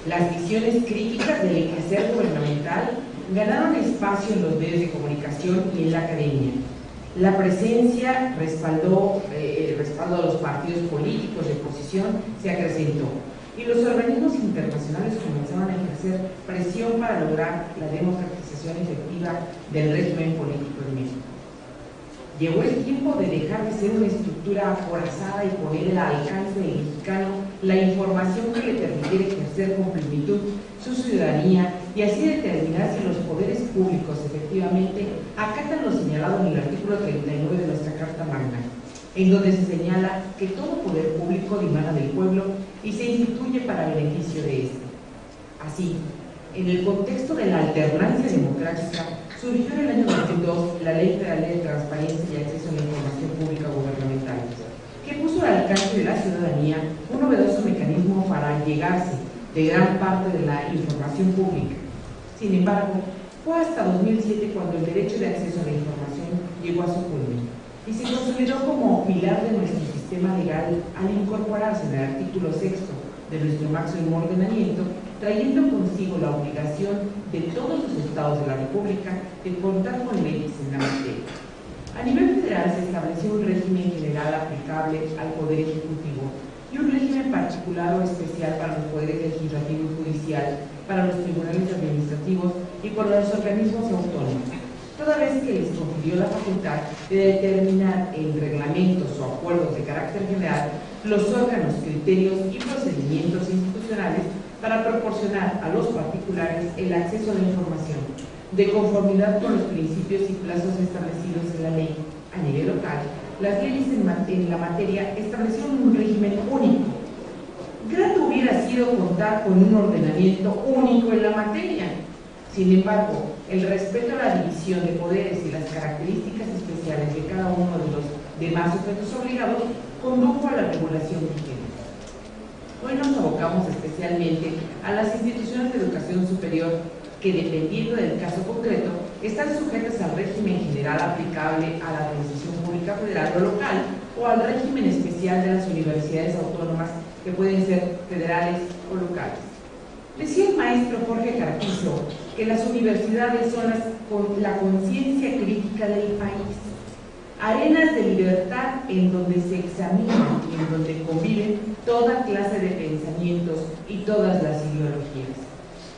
Las visiones críticas del ejercicio gubernamental ganaron espacio en los medios de comunicación y en la academia. La presencia, el respaldo de los partidos políticos de oposición se acrecentó y los organismos internacionales comenzaron a ejercer presión para lograr la democratización efectiva del régimen político en México. Llegó el tiempo de dejar de ser una estructura acorazada y poner al alcance del mexicano la información que le permitiera ejercer con plenitud su ciudadanía y así determinar si los poderes públicos efectivamente acatan lo señalado en el artículo 39 de nuestra Carta Magna, en donde se señala que todo poder público dimana del pueblo y se instituye para beneficio de éste. Así, en el contexto de la alternancia democrática, surgió en el año 2002 la Ley Federal de Transparencia y Acceso a la Información Pública Gubernamental, que puso al alcance de la ciudadanía un novedoso mecanismo para allegarse de gran parte de la información pública. Sin embargo, fue hasta 2007 cuando el derecho de acceso a la información llegó a su culmen y se consolidó como pilar de nuestro sistema legal al incorporarse en el artículo 6 de nuestro máximo ordenamiento, trayendo consigo la obligación de todos los estados de la República de contar con leyes en la materia. A nivel federal se estableció un régimen general aplicable al Poder Ejecutivo y un régimen particular o especial para los poderes legislativo y judicial, para los tribunales administrativos y por los organismos autónomos, toda vez que les confirió la facultad de determinar en reglamentos o acuerdos de carácter general los órganos, criterios y procedimientos institucionales para proporcionar a los particulares el acceso a la información, de conformidad con los principios y plazos establecidos en la ley. A nivel local, las leyes en la materia establecieron un régimen único. Grato hubiera sido contar con un ordenamiento único en la materia. Sin embargo, el respeto a la división de poderes y las características especiales de cada uno de los demás sujetos obligados condujo a la regulación vigente. Hoy nos abocamos especialmente a las instituciones de educación superior que, dependiendo del caso concreto, están sujetas al régimen general aplicable a la administración pública federal o local o al régimen especial de las universidades autónomas que pueden ser federales o locales. Decía el maestro Jorge Carpizo que las universidades son la conciencia crítica del país, arenas de libertad en donde se examinan y en donde conviven toda clase de pensamientos y todas las ideologías.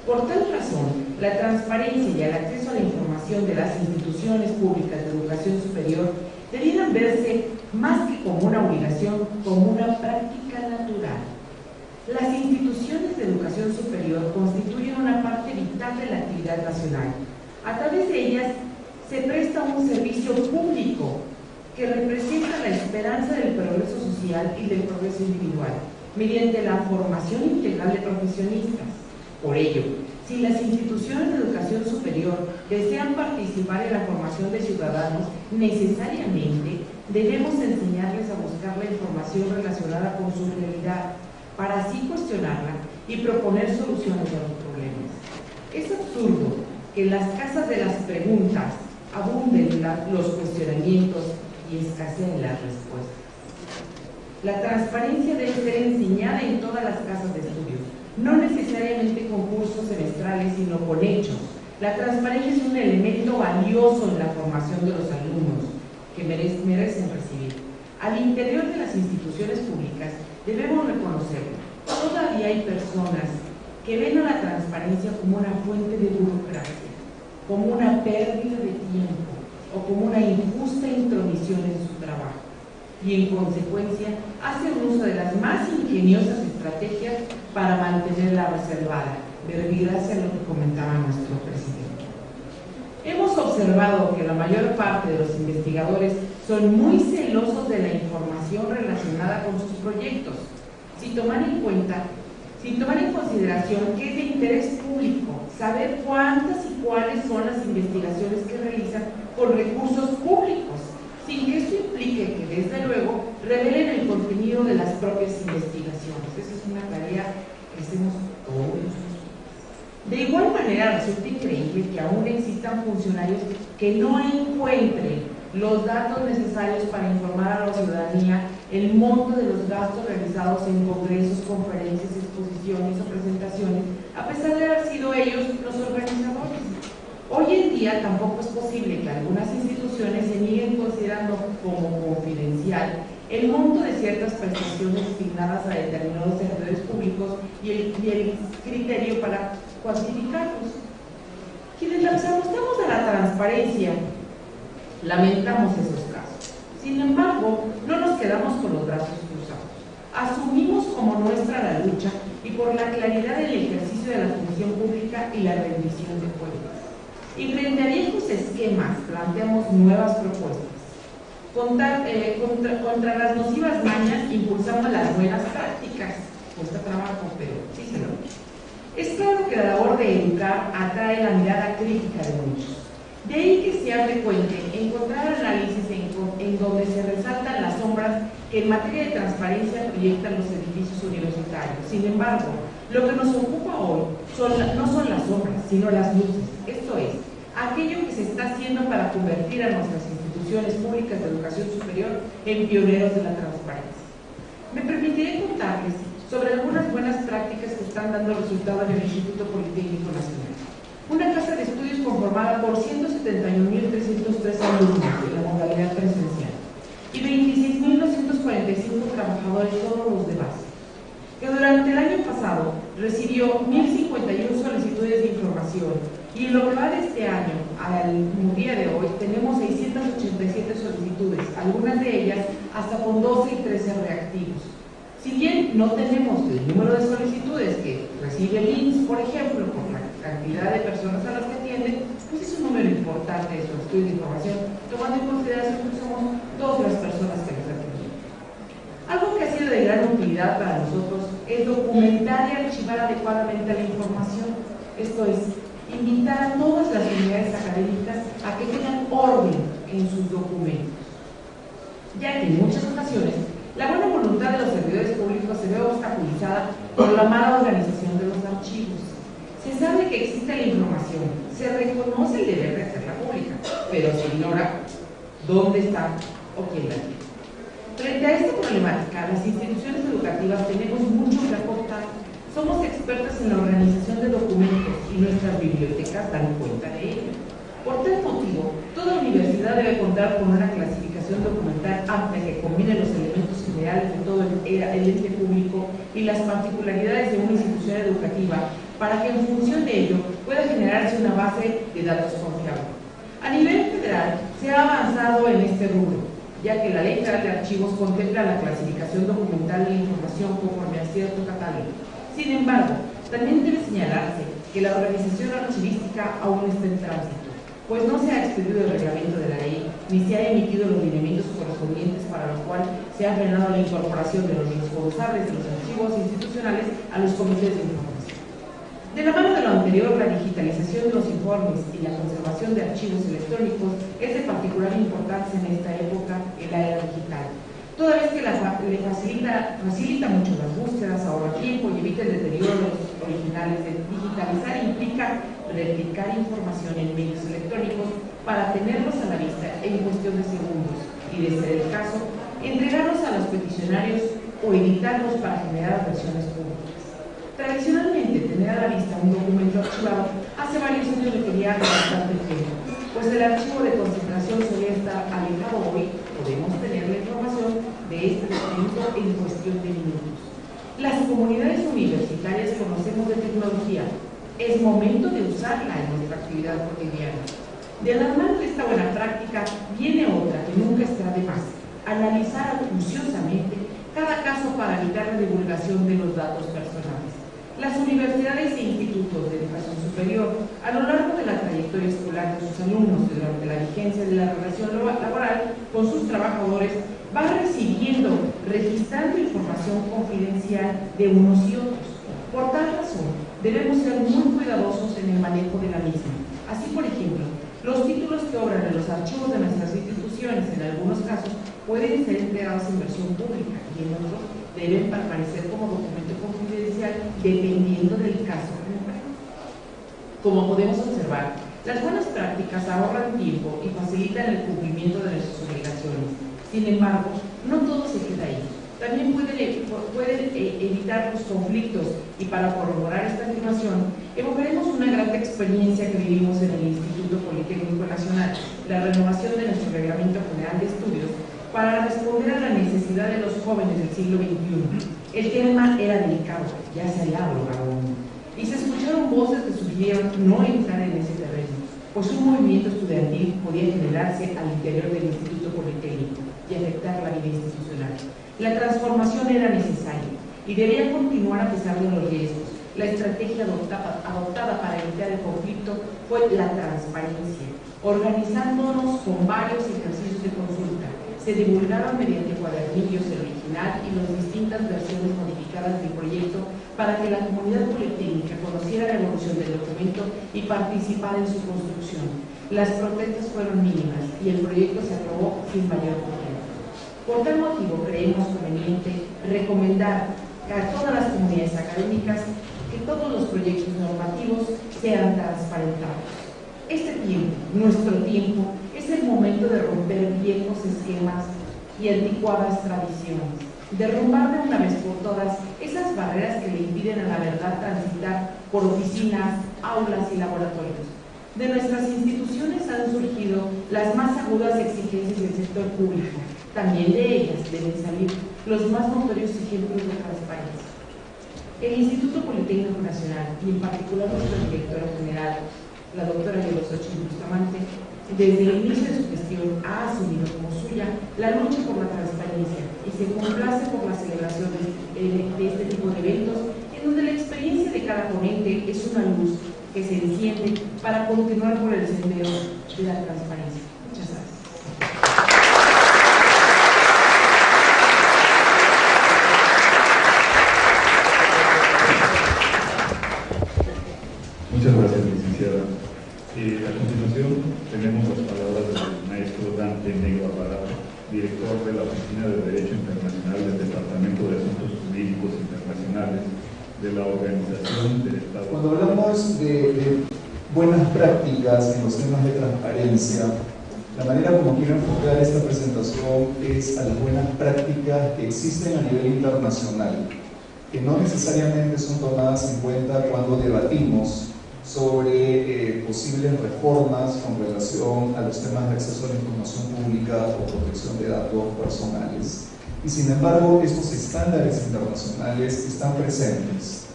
Por tal razón, la transparencia y el acceso a la información de las instituciones públicas de educación superior debieran verse más que como una obligación, como una práctica natural. Las instituciones de educación superior constituyen una parte vital de la actividad nacional. A través de ellas se presta un servicio público que representa la esperanza del progreso social y del progreso individual, mediante la formación integral de profesionistas. Por ello, si las instituciones de educación superior desean participar en la formación de ciudadanos, necesariamente debemos enseñarles a buscar la información relacionada con su realidad, para así cuestionarla y proponer soluciones a los problemas. Es absurdo que en las casas de las preguntas abunden los cuestionamientos y escaseen las respuestas. La transparencia debe ser enseñada en todas las casas de estudio, no necesariamente con cursos semestrales, sino con hechos. La transparencia es un elemento valioso en la formación de los alumnos que merecen recibir. Al interior de las instituciones públicas debemos reconocerlo. Todavía hay personas que ven a la transparencia como una fuente de burocracia, como una pérdida de tiempo o como una injusta intromisión en su trabajo, y en consecuencia hacen uso de las más ingeniosas estrategias para mantenerla reservada, gracias a lo que comentaba nuestro presidente. Hemos observado que la mayor parte de los investigadores son muy celosos de la información relacionada con sus proyectos, sin tomar en consideración que es de interés público saber cuántas y cuáles son las investigaciones que realizan con recursos públicos, sin que esto implique que, desde luego, revelen el contenido de las propias investigaciones. Esa es una tarea que hacemos todos los días. De igual manera, resulta increíble que aún existan funcionarios que no encuentren los datos necesarios para informar a la ciudadanía el monto de los gastos realizados en congresos, conferencias, exposiciones o presentaciones, a pesar de haber sido ellos los organizadores. Hoy en día tampoco es posible que algunas instituciones se nieguen considerando como confidencial el monto de ciertas prestaciones asignadas a determinados servidores públicos y el criterio para cuantificarlos. Quienes nos apostamos a la transparencia lamentamos esos casos. Sin embargo, no nos quedamos con los brazos cruzados. Asumimos como nuestra la lucha y por la claridad del ejercicio de la función pública y la rendición de cuentas. Y frente a viejos esquemas, planteamos nuevas propuestas. Contra las nocivas mañas impulsamos las buenas prácticas. Cuesta trabajo, pero sí se logra. Es claro que la labor de educar atrae la mirada crítica de muchos. De ahí que sea frecuente encontrar análisis en donde se resaltan las sombras que en materia de transparencia proyectan los edificios universitarios. Sin embargo, lo que nos ocupa hoy no son las obras, sino las luces, esto es, aquello que se está haciendo para convertir a nuestras instituciones públicas de educación superior en pioneros de la transparencia. Me permitiré contarles sobre algunas buenas prácticas que están dando resultado en el Instituto Politécnico Nacional. Una casa de estudios conformada por 171.303 alumnos de la modalidad presencial y 26.245 trabajadores, todos los de base, que durante el año pasado recibió 1.051 solicitudes de información y en lo que va de este año al día de hoy tenemos 687 solicitudes, algunas de ellas hasta con 12 y 13 reactivos. Si bien no tenemos el número de solicitudes que recibe el INSS, por ejemplo, por la cantidad de personas a las que atienden, pues es un número importante de solicitudes de información, tomando en consideración que somos 2 de las personas que les atienden. Algo que ha sido de gran utilidad para nosotros es documentar y archivar adecuadamente la información, esto es, invitar a todas las unidades académicas a que tengan orden en sus documentos, ya que en muchas ocasiones la buena voluntad de los servidores públicos se ve obstaculizada por la mala organización de los archivos. Se sabe que existe la información, se reconoce el deber de hacerla pública, pero se ignora dónde está o quién la tiene. Frente a esta problemática, las instituciones educativas tenemos mucho que aportar. Somos expertas en la organización de documentos y nuestras bibliotecas dan cuenta de ello. Por tal motivo, toda universidad debe contar con una clasificación documental amplia que combine los elementos generales de todo el ente público y las particularidades de una institución educativa para que en función de ello pueda generarse una base de datos confiable. A nivel federal se ha avanzado en este rubro, ya que la Ley Federal de Archivos contempla la clasificación documental de información conforme a cierto catálogo. Sin embargo, también debe señalarse que la organización archivística aún está en tránsito, pues no se ha expedido el reglamento de la ley, ni se han emitido los lineamientos correspondientes para los cuales se ha frenado la incorporación de los responsables de los archivos institucionales a los comités de información. De la mano de lo anterior, la digitalización de los informes y la conservación de archivos electrónicos es de particular importancia en esta época, en la era digital, toda vez que le facilita mucho las búsquedas, ahorra tiempo y evita el deterioro de los originales. Digitalizar implica replicar información en medios electrónicos para tenerlos a la vista en cuestión de segundos y, de ser el caso, entregarlos a los peticionarios o editarlos para generar versiones públicas. Tradicionalmente, tener a la vista un documento archivado hace varios años requería bastante tiempo, pues el archivo de concentración solía estar alejado. Hoy podemos tener la información de este documento en cuestión de minutos. Las comunidades universitarias conocemos de tecnología. Es momento de usarla en nuestra actividad cotidiana. De la mano de esta buena práctica viene otra que nunca estará de más: analizar acuciosamente cada caso para evitar la divulgación de los datos personales. Las universidades e institutos de educación superior, a lo largo de la trayectoria escolar de sus alumnos y durante la vigencia de la relación laboral con sus trabajadores, va recibiendo, registrando información confidencial de unos y otros. Por tal razón, debemos ser muy cuidadosos en el manejo de la misma. Así, por ejemplo, los títulos que obran en los archivos de nuestras instituciones, en algunos casos, pueden ser entregados en versión pública y en otros deben permanecer como documento confidencial dependiendo del caso. Como podemos observar, las buenas prácticas ahorran tiempo y facilitan el cumplimiento de nuestras obligaciones. Sin embargo, no todo se queda ahí. También pueden evitar los conflictos, y para corroborar esta afirmación, evocaremos una gran experiencia que vivimos en el Instituto Politécnico Nacional, la renovación de nuestro Reglamento General de Estudios para responder a la necesidad de los jóvenes del siglo XXI. El tema era delicado, ya se había abrogado uno, y se escucharon voces que sugirieron no entrar en ese terreno, pues un movimiento estudiantil podía generarse al interior del Instituto Politécnico y afectar la vida institucional. La transformación era necesaria y debía continuar a pesar de los riesgos. La estrategia adoptada para evitar el conflicto fue la transparencia, organizándonos con varios ejercicios de consulta. Se divulgaron mediante cuadernillos el original y las distintas versiones modificadas del proyecto para que la comunidad politécnica conociera la evolución del documento y participara en su construcción. Las protestas fueron mínimas y el proyecto se aprobó sin mayor problema. Por tal motivo, creemos conveniente recomendar a todas las comunidades académicas que todos los proyectos normativos sean transparentados. Este tiempo, nuestro tiempo, es el momento de romper viejos esquemas y anticuadas tradiciones, derrumbar de una vez por todas esas barreras que le impiden a la verdad transitar por oficinas, aulas y laboratorios. De nuestras instituciones han surgido las más agudas exigencias del sector público. También de ellas deben salir los más notorios ejemplos de transparencia. El Instituto Politécnico Nacional, y en particular nuestra directora general, la doctora Yolos Xochitl Bustamante, desde el inicio de su gestión ha asumido como suya la lucha por la transparencia y se complace por la celebración de este tipo de eventos, en donde la experiencia de cada ponente es una luz que se enciende para continuar por el sendero de la transparencia. Muchas gracias. Muchas gracias, licenciada. A continuación, tenemos las palabras del maestro Dante Negro Alvarado, director de la Oficina de Derecho Internacional del Departamento de Asuntos Jurídicos Internacionales de la Organización del Estado. Cuando hablamos de buenas prácticas en los temas de transparencia, la manera como quiero enfocar esta presentación es a las buenas prácticas que existen a nivel internacional, que no necesariamente son tomadas en cuenta cuando debatimos sobre posibles reformas con relación a los temas de acceso a la información pública o protección de datos personales. Y sin embargo, estos estándares internacionales están presentes,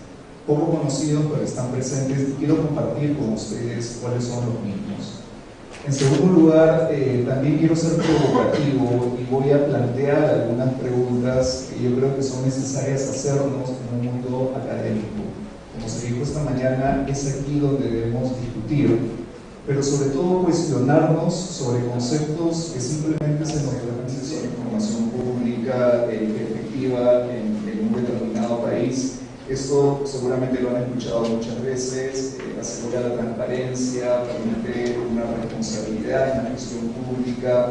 poco conocidos, pero están presentes, y quiero compartir con ustedes cuáles son los mismos. En segundo lugar, también quiero ser provocativo y voy a plantear algunas preguntas que yo creo que son necesarias hacernos en un mundo académico. Como se dijo esta mañana, es aquí donde debemos discutir, pero sobre todo cuestionarnos sobre conceptos que simplemente se nos dan acceso a la información pública efectiva en un determinado país. Esto seguramente lo han escuchado muchas veces, asegura la transparencia, permite una responsabilidad en la gestión pública,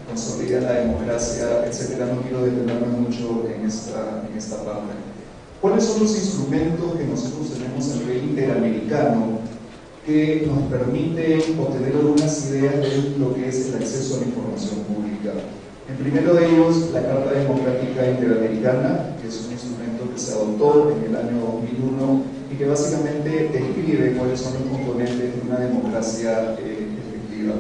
consolida la democracia, etc. No quiero detenerme mucho en esta parte. ¿Cuáles son los instrumentos que nosotros tenemos a nivel interamericano que nos permiten obtener algunas ideas de lo que es el acceso a la información pública? En primero de ellos, la Carta Democrática Interamericana, que es un instrumento que se adoptó en el año 2001 y que básicamente describe cuáles son los componentes de una democracia efectiva.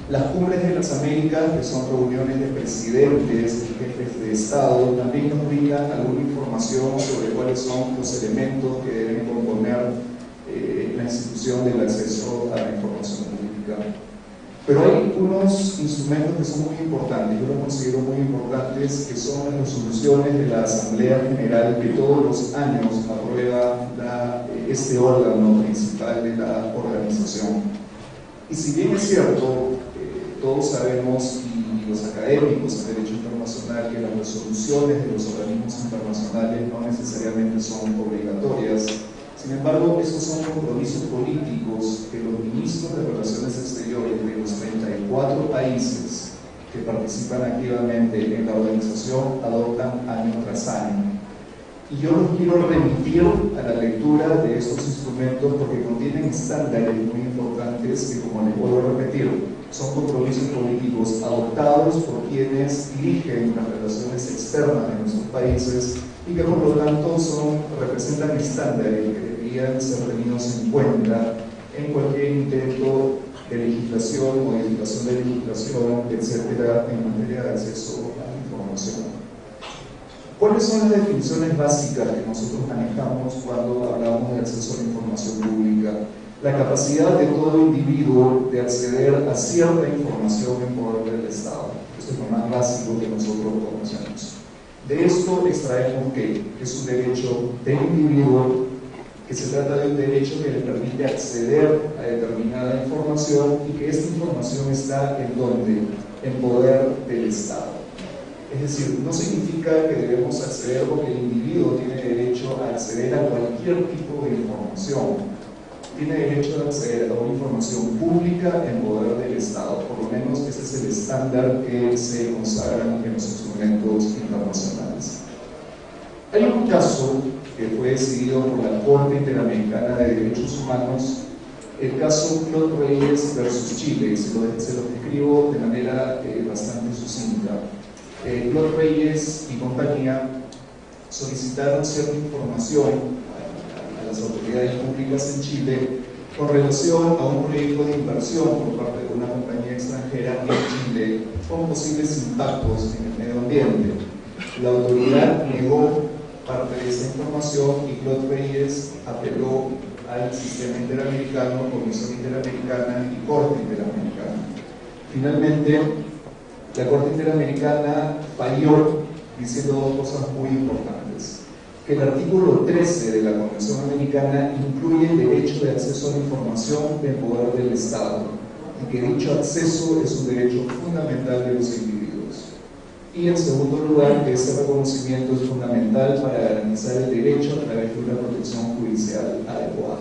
Las cumbres de las Américas, que son reuniones de presidentes y jefes de Estado, también nos brindan alguna información sobre cuáles son los elementos que deben componer la institución del acceso a la información pública. Pero hay unos instrumentos que son muy importantes, yo los considero muy importantes, que son las resoluciones de la Asamblea General que todos los años aprueba este órgano principal de la organización. Y si bien es cierto, todos sabemos, y los académicos en Derecho Internacional, que las resoluciones de los organismos internacionales no necesariamente son obligatorias. Sin embargo, estos son compromisos políticos que los ministros de Relaciones Exteriores de los 34 países que participan activamente en la organización adoptan año tras año. Y yo los quiero remitir a la lectura de estos instrumentos porque contienen estándares muy importantes que, como les vuelvo a repetir, son compromisos políticos adoptados por quienes dirigen las relaciones externas de nuestros países y que por lo tanto representan estándares que deberían ser tenidos en cuenta en cualquier intento de legislación, modificación de legislación, etcétera, en materia de acceso a la información. ¿Cuáles son las definiciones básicas que nosotros manejamos cuando hablamos de acceso a la información pública? La capacidad de todo individuo de acceder a cierta información en poder del Estado. Esto es lo más básico que nosotros conocemos. De esto extraemos que es un derecho del individuo, que se trata de un derecho que le permite acceder a determinada información y que esta información está ¿en dónde? En poder del Estado. Es decir, no significa que debemos acceder porque el individuo tiene derecho a acceder a cualquier tipo de información. tiene derecho a acceder a una información pública en poder del Estado. Por lo menos ese es el estándar que se consagran en los instrumentos internacionales. Hay un caso que fue decidido por la Corte Interamericana de Derechos Humanos, el caso Claude Reyes versus Chile. Se lo describo de manera bastante sucinta. Claude Reyes y compañía solicitaron cierta información a las autoridades públicas en Chile con relación a un proyecto de inversión por parte de una compañía extranjera en Chile con posibles impactos en el medio ambiente. La autoridad negó parte de esa información y Claude Reyes apeló al sistema interamericano, Comisión Interamericana y Corte Interamericana. Finalmente, la Corte Interamericana falló diciendo dos cosas muy importantes: que el artículo 13 de la Convención Americana incluye el derecho de acceso a la información en poder del Estado y que dicho acceso es un derecho fundamental de los individuos. Y en segundo lugar, que ese reconocimiento es fundamental para garantizar el derecho a través de una protección judicial adecuada.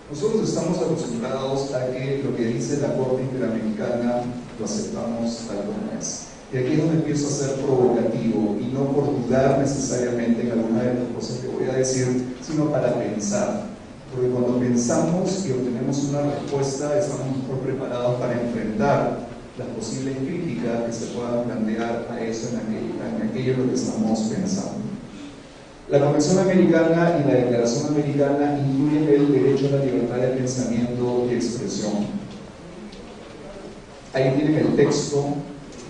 Nosotros estamos acostumbrados a que lo que dice la Corte Interamericana lo aceptamos tal como es. Y aquí es donde empiezo a ser provocativo, y no por dudar necesariamente en alguna de las cosas que voy a decir, sino para pensar. Porque cuando pensamos y obtenemos una respuesta, estamos mejor preparados para enfrentar las posibles críticas que se puedan plantear a eso en aquello en lo que estamos pensando. La Convención Americana y la Declaración Americana incluyen el derecho a la libertad de pensamiento y expresión. Ahí tienen el texto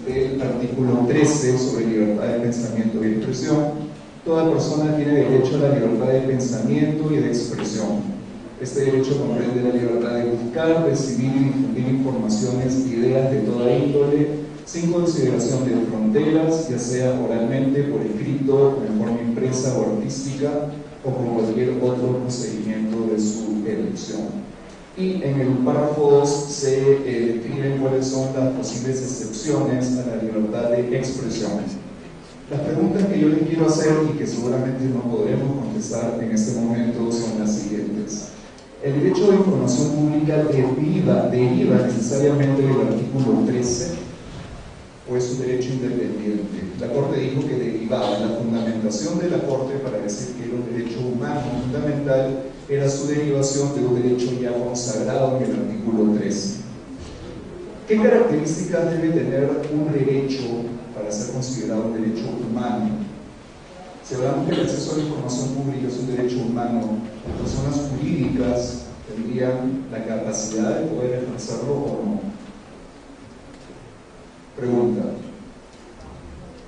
del artículo 13 sobre libertad de pensamiento y expresión. Toda persona tiene derecho a la libertad de pensamiento y de expresión. Este derecho comprende la libertad de buscar, recibir y difundir informaciones e ideas de toda índole, sin consideración de fronteras, ya sea oralmente, por escrito, en forma impresa o artística, o por cualquier otro procedimiento de su elección. Y en el párrafo 2 se describen cuáles son las posibles excepciones a la libertad de expresión. Las preguntas que yo les quiero hacer y que seguramente no podremos contestar en este momento son las siguientes. ¿El derecho de información pública deriva necesariamente del artículo 13 o es un derecho independiente? La Corte dijo que derivaba. La fundamentación de la Corte para decir que era un derecho humano fundamental era su derivación de un derecho ya consagrado en el artículo 13. ¿Qué características debe tener un derecho para ser considerado un derecho humano? Si hablamos que el acceso a la información pública es un derecho humano, las personas jurídicas tendrían la capacidad de poder ejercerlo o no. Pregunta: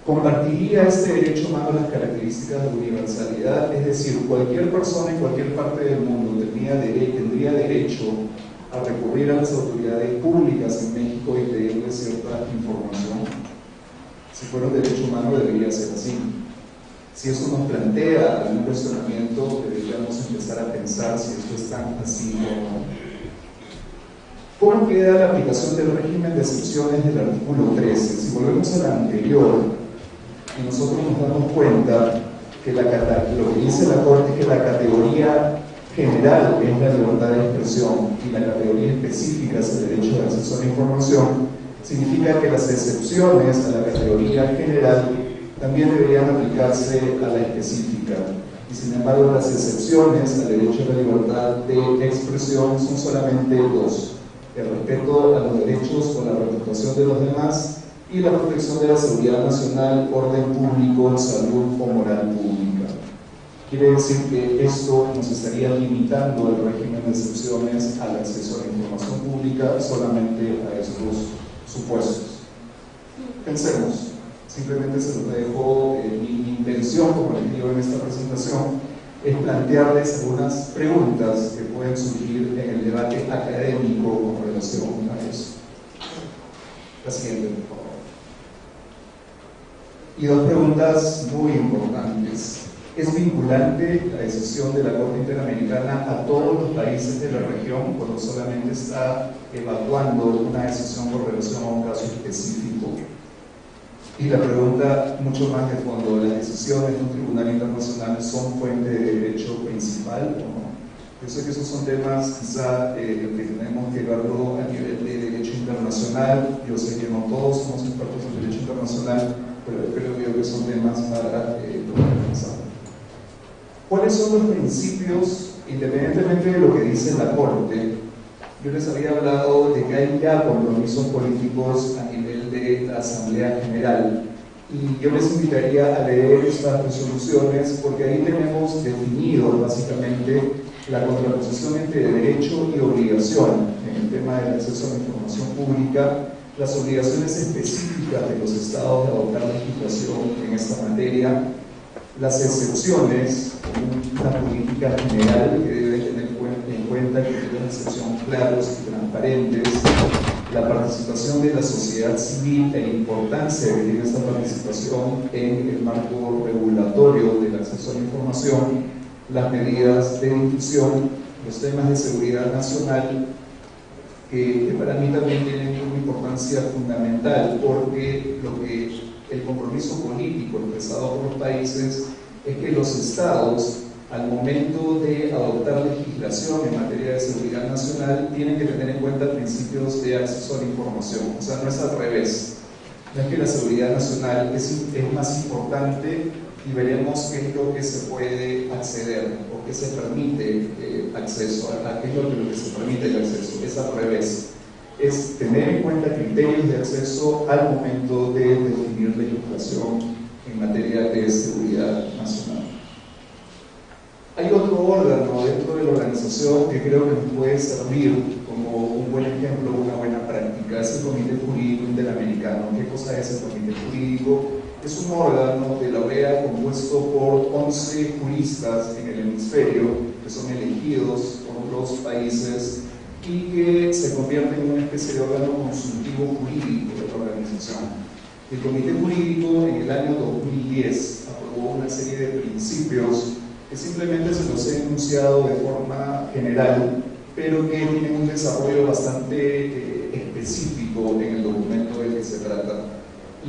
¿compartiría este derecho humano las características de universalidad? Es decir, cualquier persona en cualquier parte del mundo tendría derecho a recurrir a las autoridades públicas en México y pedirles cierta información. Si fuera un derecho humano debería ser así. Si eso nos plantea algún cuestionamiento, deberíamos empezar a pensar si esto es tan así o no. ¿Cómo queda la aplicación del régimen de excepciones del artículo 13? Si volvemos a la anterior, y nosotros nos damos cuenta que lo que dice la Corte es que la categoría general es la libertad de expresión y la categoría específica es el derecho de acceso a la información, significa que las excepciones a la categoría general también deberían aplicarse a la específica. Y sin embargo, las excepciones al derecho a la libertad de expresión son solamente dos: el respeto a los derechos o la reputación de los demás y la protección de la seguridad nacional, orden público, salud o moral pública. Quiere decir que esto nos estaría limitando el régimen de excepciones al acceso a la información pública solamente a estos supuestos. Pensemos. Simplemente se los dejo. Mi intención, como les digo en esta presentación, es plantearles algunas preguntas que pueden surgir en el debate académico con relación a eso. La siguiente, por favor. Y dos preguntas muy importantes. ¿Es vinculante la decisión de la Corte Interamericana a todos los países de la región cuando solamente está evaluando una decisión con relación a un caso específico? Y la pregunta mucho más de fondo: ¿las decisiones de un tribunal internacional son fuente de derecho principal o no? Yo sé que esos son temas quizá que tenemos que verlo a nivel de derecho internacional. Yo sé que no todos somos expertos en derecho internacional, pero creo que son temas para pensar. ¿Cuáles son los principios, independientemente de lo que dice la Corte? Yo les había hablado de que hay ya compromisos políticos a nivel de la Asamblea General, y yo les invitaría a leer estas resoluciones porque ahí tenemos definido básicamente la contraposición entre derecho y obligación en el tema del acceso a la información pública, las obligaciones específicas de los estados de adoptar legislación en esta materia, las excepciones como una política general que debe tener en cuenta que tiene una excepción claros y transparentes, la participación de la sociedad civil e importancia que tiene esta participación en el marco regulatorio del acceso a la información, las medidas de difusión, los temas de seguridad nacional, que para mí también tienen una importancia fundamental, porque el compromiso político expresado por los países es que los estados, al momento de adoptar legislación en materia de seguridad nacional, tienen que tener en cuenta principios de acceso a la información. O sea, no es al revés. No es que la seguridad nacional es más importante y veremos qué es lo que se puede acceder o qué se permite acceso, a qué es lo que se permite el acceso. Es al revés. Es tener en cuenta criterios de acceso al momento de definir legislación en materia de seguridad nacional. Hay otro órgano dentro de la organización que creo que nos puede servir como un buen ejemplo, una buena práctica. Es el Comité Jurídico Interamericano. ¿Qué cosa es el Comité Jurídico? Es un órgano de la OEA compuesto por 11 juristas en el hemisferio que son elegidos por los países y que se convierte en una especie de órgano consultivo jurídico de la organización. El Comité Jurídico en el año 2010 aprobó una serie de principios que simplemente se los he enunciado de forma general, pero que tienen un desarrollo bastante específico en el documento del que se trata.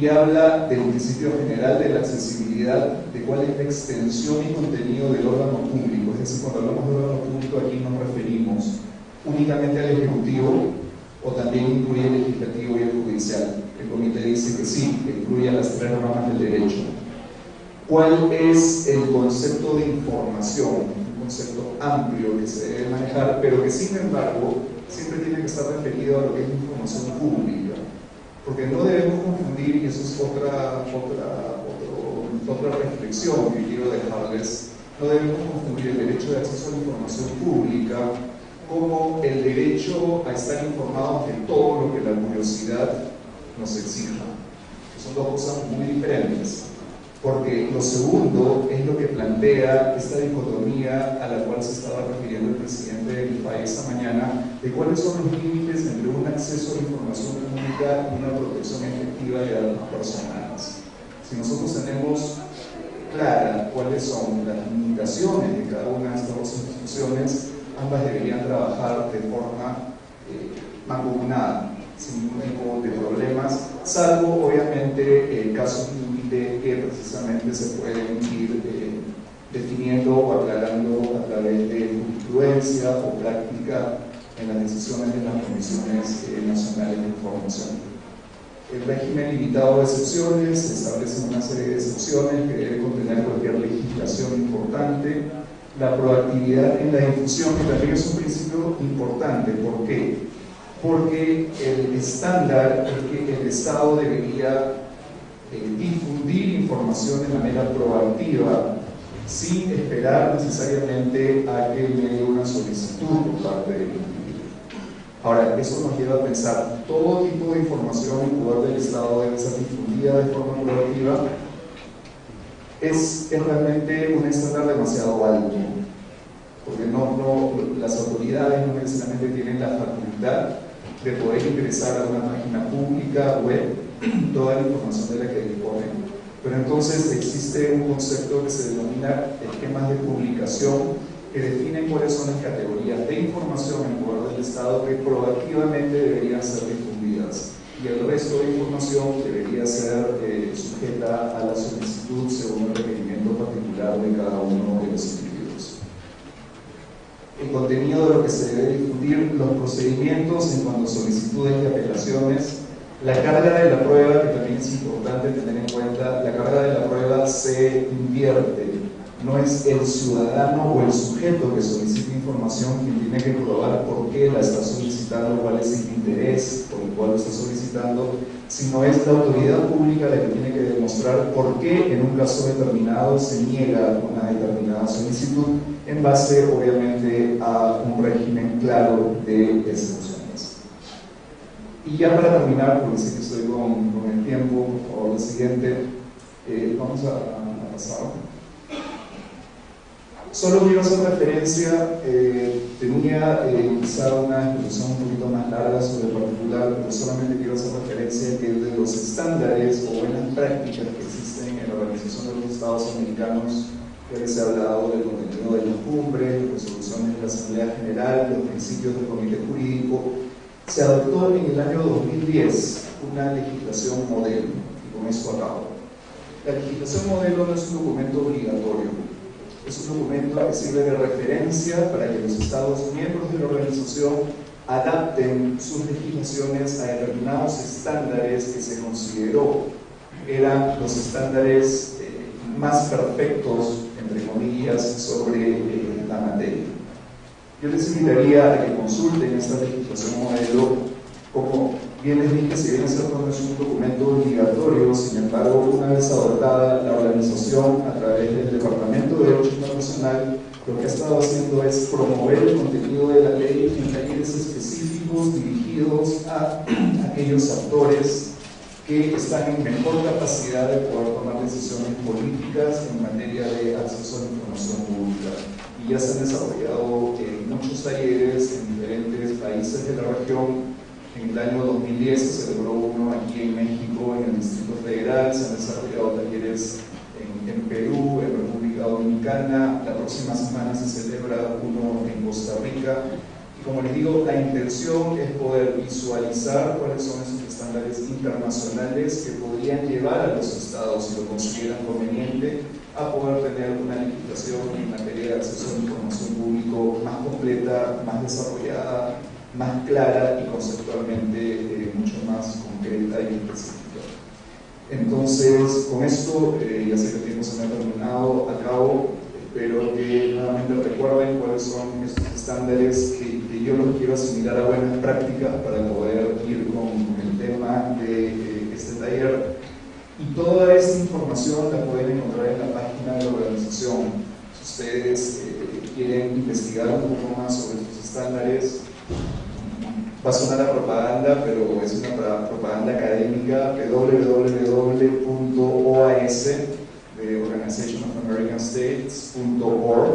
Y habla del principio general de la accesibilidad, de cuál es la extensión y contenido del órgano público. Es decir, cuando hablamos de órgano público aquí nos referimos únicamente al Ejecutivo o también incluye el Legislativo y el Judicial. El comité dice que sí, que incluye a las tres ramas del derecho. ¿Cuál es el concepto de información? Un concepto amplio que se debe manejar, pero que sin embargo siempre tiene que estar referido a lo que es información pública. Porque no debemos confundir, y eso es otra reflexión que quiero dejarles, no debemos confundir el derecho de acceso a la información pública como el derecho a estar informados de todo lo que la curiosidad nos exija. Son dos cosas muy diferentes. Porque lo segundo es lo que plantea esta dicotomía a la cual se estaba refiriendo el presidente del país esta mañana, de cuáles son los límites entre un acceso a la información pública y una protección efectiva de datos personales. Si nosotros tenemos clara cuáles son las limitaciones de cada una de estas dos instituciones, ambas deberían trabajar de forma mancomunada, sin ningún tipo de problemas, salvo obviamente casos que precisamente se pueden ir definiendo o aclarando a través de jurisprudencia o práctica en las decisiones de las comisiones nacionales de información. El régimen limitado de excepciones establece una serie de excepciones que debe contener cualquier legislación importante. La proactividad en la difusión, que también es un principio importante. ¿Por qué? Porque el estándar es que el Estado debería difundir información de manera proactiva sin esperar necesariamente a que me dé una solicitud por parte del individuo. Ahora, eso nos lleva a pensar, todo tipo de información en poder del Estado debe ser difundida de forma proactiva. Es realmente un estándar demasiado alto, porque las autoridades no necesariamente tienen la facultad de poder ingresar a una página pública web toda la información de la que disponen. Pero entonces existe un concepto que se denomina esquemas de publicación que definen cuáles son las categorías de información en poder del Estado que proactivamente deberían ser difundidas, y el resto de información debería ser sujeta a la solicitud según el requerimiento particular de cada uno de los individuos. el contenido de lo que se debe difundir, los procedimientos en cuanto a solicitudes y apelaciones, la carga de la prueba, que también es importante tener en cuenta. La carga de la prueba se invierte. No es el ciudadano o el sujeto que solicita información quien tiene que probar por qué la está solicitando, cuál es el interés por el cual lo está solicitando, sino es la autoridad pública la que tiene que demostrar por qué en un caso determinado se niega una determinada solicitud en base, obviamente, a un régimen claro de excepciones. Y ya para terminar, porque sé que estoy con el tiempo, por favor, lo siguiente, vamos a pasar. Solo quiero hacer referencia, tenía quizá una exposición un poquito más larga sobre el particular, pero solamente quiero hacer referencia que de los estándares o buenas prácticas que existen en la Organización de los Estados Americanos, ya que se ha hablado del contenido de las cumbres, resoluciones de la Asamblea General, los principios del Comité Jurídico, se adoptó en el año 2010 una legislación modelo, y con esto acabo. La legislación modelo no es un documento obligatorio. Es un documento que sirve de referencia para que los Estados miembros de la organización adapten sus legislaciones a determinados estándares que se consideró eran los estándares más perfectos, entre comillas, sobre la materia. Yo les invitaría a que consulten esta legislación modelo. Como bien les dije, si bien cierto no es un documento obligatorio, sin embargo, una vez adoptada la organización a través del Departamento de Derecho Internacional, lo que ha estado haciendo es promover el contenido de la ley en talleres específicos dirigidos a aquellos actores que están en mejor capacidad de poder tomar decisiones políticas en materia de acceso a la información pública. Y ya se han desarrollado muchos talleres en diferentes países de la región. En el año 2010 se celebró uno aquí en México, en el Distrito Federal. Se han desarrollado talleres en Perú, en República Dominicana. La próxima semana se celebra uno en Costa Rica. Y como les digo, la intención es poder visualizar cuáles son esos estándares internacionales que podrían llevar a los estados, si lo consideran conveniente, a poder tener una legislación en materia de acceso a la información público más completa, más desarrollada, más clara y conceptualmente mucho más concreta y específica. Entonces, con esto, ya sé que el tiempo se me ha terminado, acabo. Espero que nuevamente recuerden cuáles son estos estándares que yo los quiero asimilar a buenas prácticas para poder ir con el tema de este taller. Y toda esta información la pueden encontrar en la página de la organización. Si ustedes quieren investigar un poco más sobre estos estándares, va a sonar a propaganda, pero es una propaganda académica. www.oas de Organization of American States.org.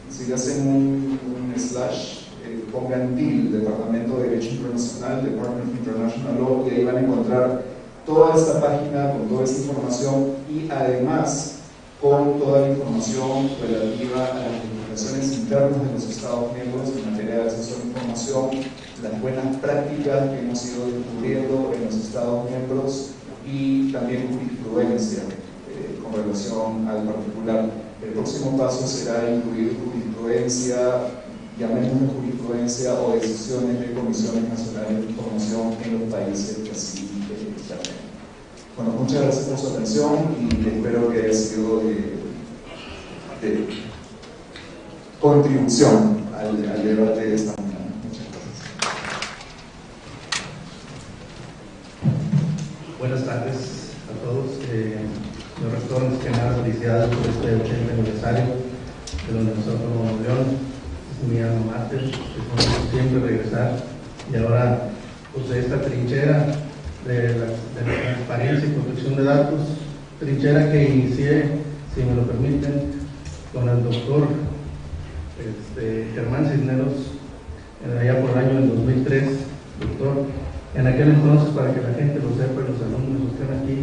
Si hacen un slash, pongan DIL, Departamento de Derecho Internacional, Department of International Law, y ahí van a encontrar toda esta página con toda esta información y además con toda la información relativa a las legislaciones internas de los Estados miembros en materia de acceso a la información, las buenas prácticas que hemos ido descubriendo en los Estados miembros y también jurisprudencia con relación al particular. El próximo paso será incluir jurisprudencia, llamémosle jurisprudencia o decisiones de comisiones nacionales de información en los países que así llamen. Bueno, muchas gracias por su atención y espero que haya sido de contribución al debate de esta mañana. Muchas gracias. Buenas tardes a todos. Señor rector, antes que nada, felicidades por este 80 aniversario de la Universidad Autónoma de Nuevo León. Es mi alma mater, es un siempre regresar. Y ahora, pues de esta trinchera de la transparencia y protección de datos, trinchera que inicié, si me lo permiten, con el doctor Germán Cisneros, allá por el año del 2003, doctor. En aquel entonces, para que la gente lo sepa y los alumnos estén aquí,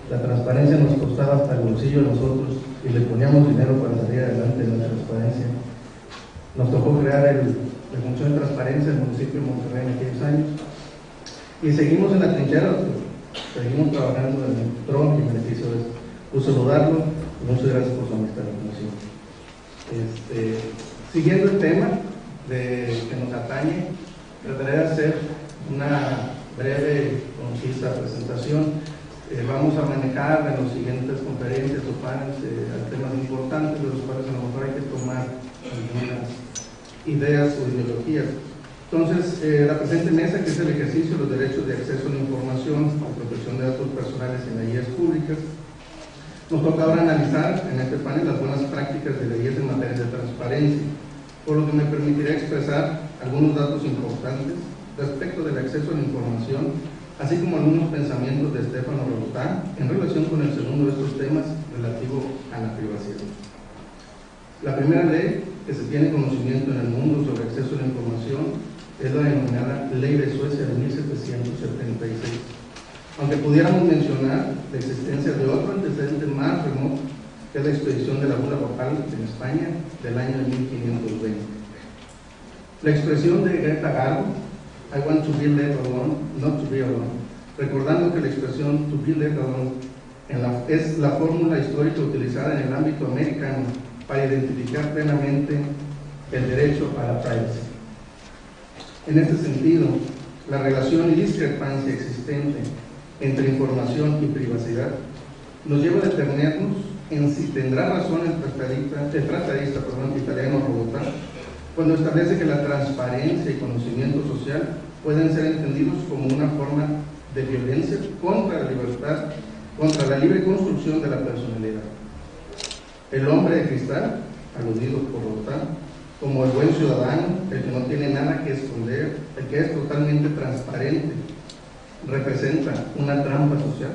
la transparencia nos costaba hasta el bolsillo a nosotros y le poníamos dinero para salir adelante en la transparencia. Nos tocó crear la función de transparencia del municipio de Monterrey en aquellos años. Y seguimos en la trinchera, seguimos trabajando en el tron y en beneficio de esto. Gusto saludarlo y muchas gracias por su amistad y atención. Siguiendo el tema, que nos atañe. Trataré de hacer una breve, concisa presentación. Vamos a manejar en las siguientes conferencias o paneles temas importantes, de los cuales a lo mejor hay que tomar algunas ideas o ideologías. Entonces, la presente mesa, que es el ejercicio de los derechos de acceso a la información y protección de datos personales en las guías públicas, nos toca ahora analizar en este panel las buenas prácticas de las guías en materia de transparencia, por lo que me permitiré expresar algunos datos importantes respecto del acceso a la información, así como algunos pensamientos de Stefano Rodotà en relación con el segundo de estos temas relativo a la privacidad. La primera ley que se tiene conocimiento en el mundo sobre acceso a la información es la denominada Ley de Suecia de 1776, aunque pudiéramos mencionar la existencia de otro antecedente más remoto, que es la expedición de la bula papal en España del año 1520. La expresión de Greta Garbo, I want to be let alone, not to be alone, recordando que la expresión to be let alone es la fórmula histórica utilizada en el ámbito americano para identificar plenamente el derecho a la privacy. En este sentido, la relación y discrepancia existente entre información y privacidad nos lleva a detenernos en si tendrá razón el tratadista italiano Rodotà cuando establece que la transparencia y conocimiento social pueden ser entendidos como una forma de violencia contra la libertad, contra la libre construcción de la personalidad. El hombre de cristal, aludido por Rodotà, como el buen ciudadano, el que no tiene nada que esconder, el que es totalmente transparente, representa una trampa social.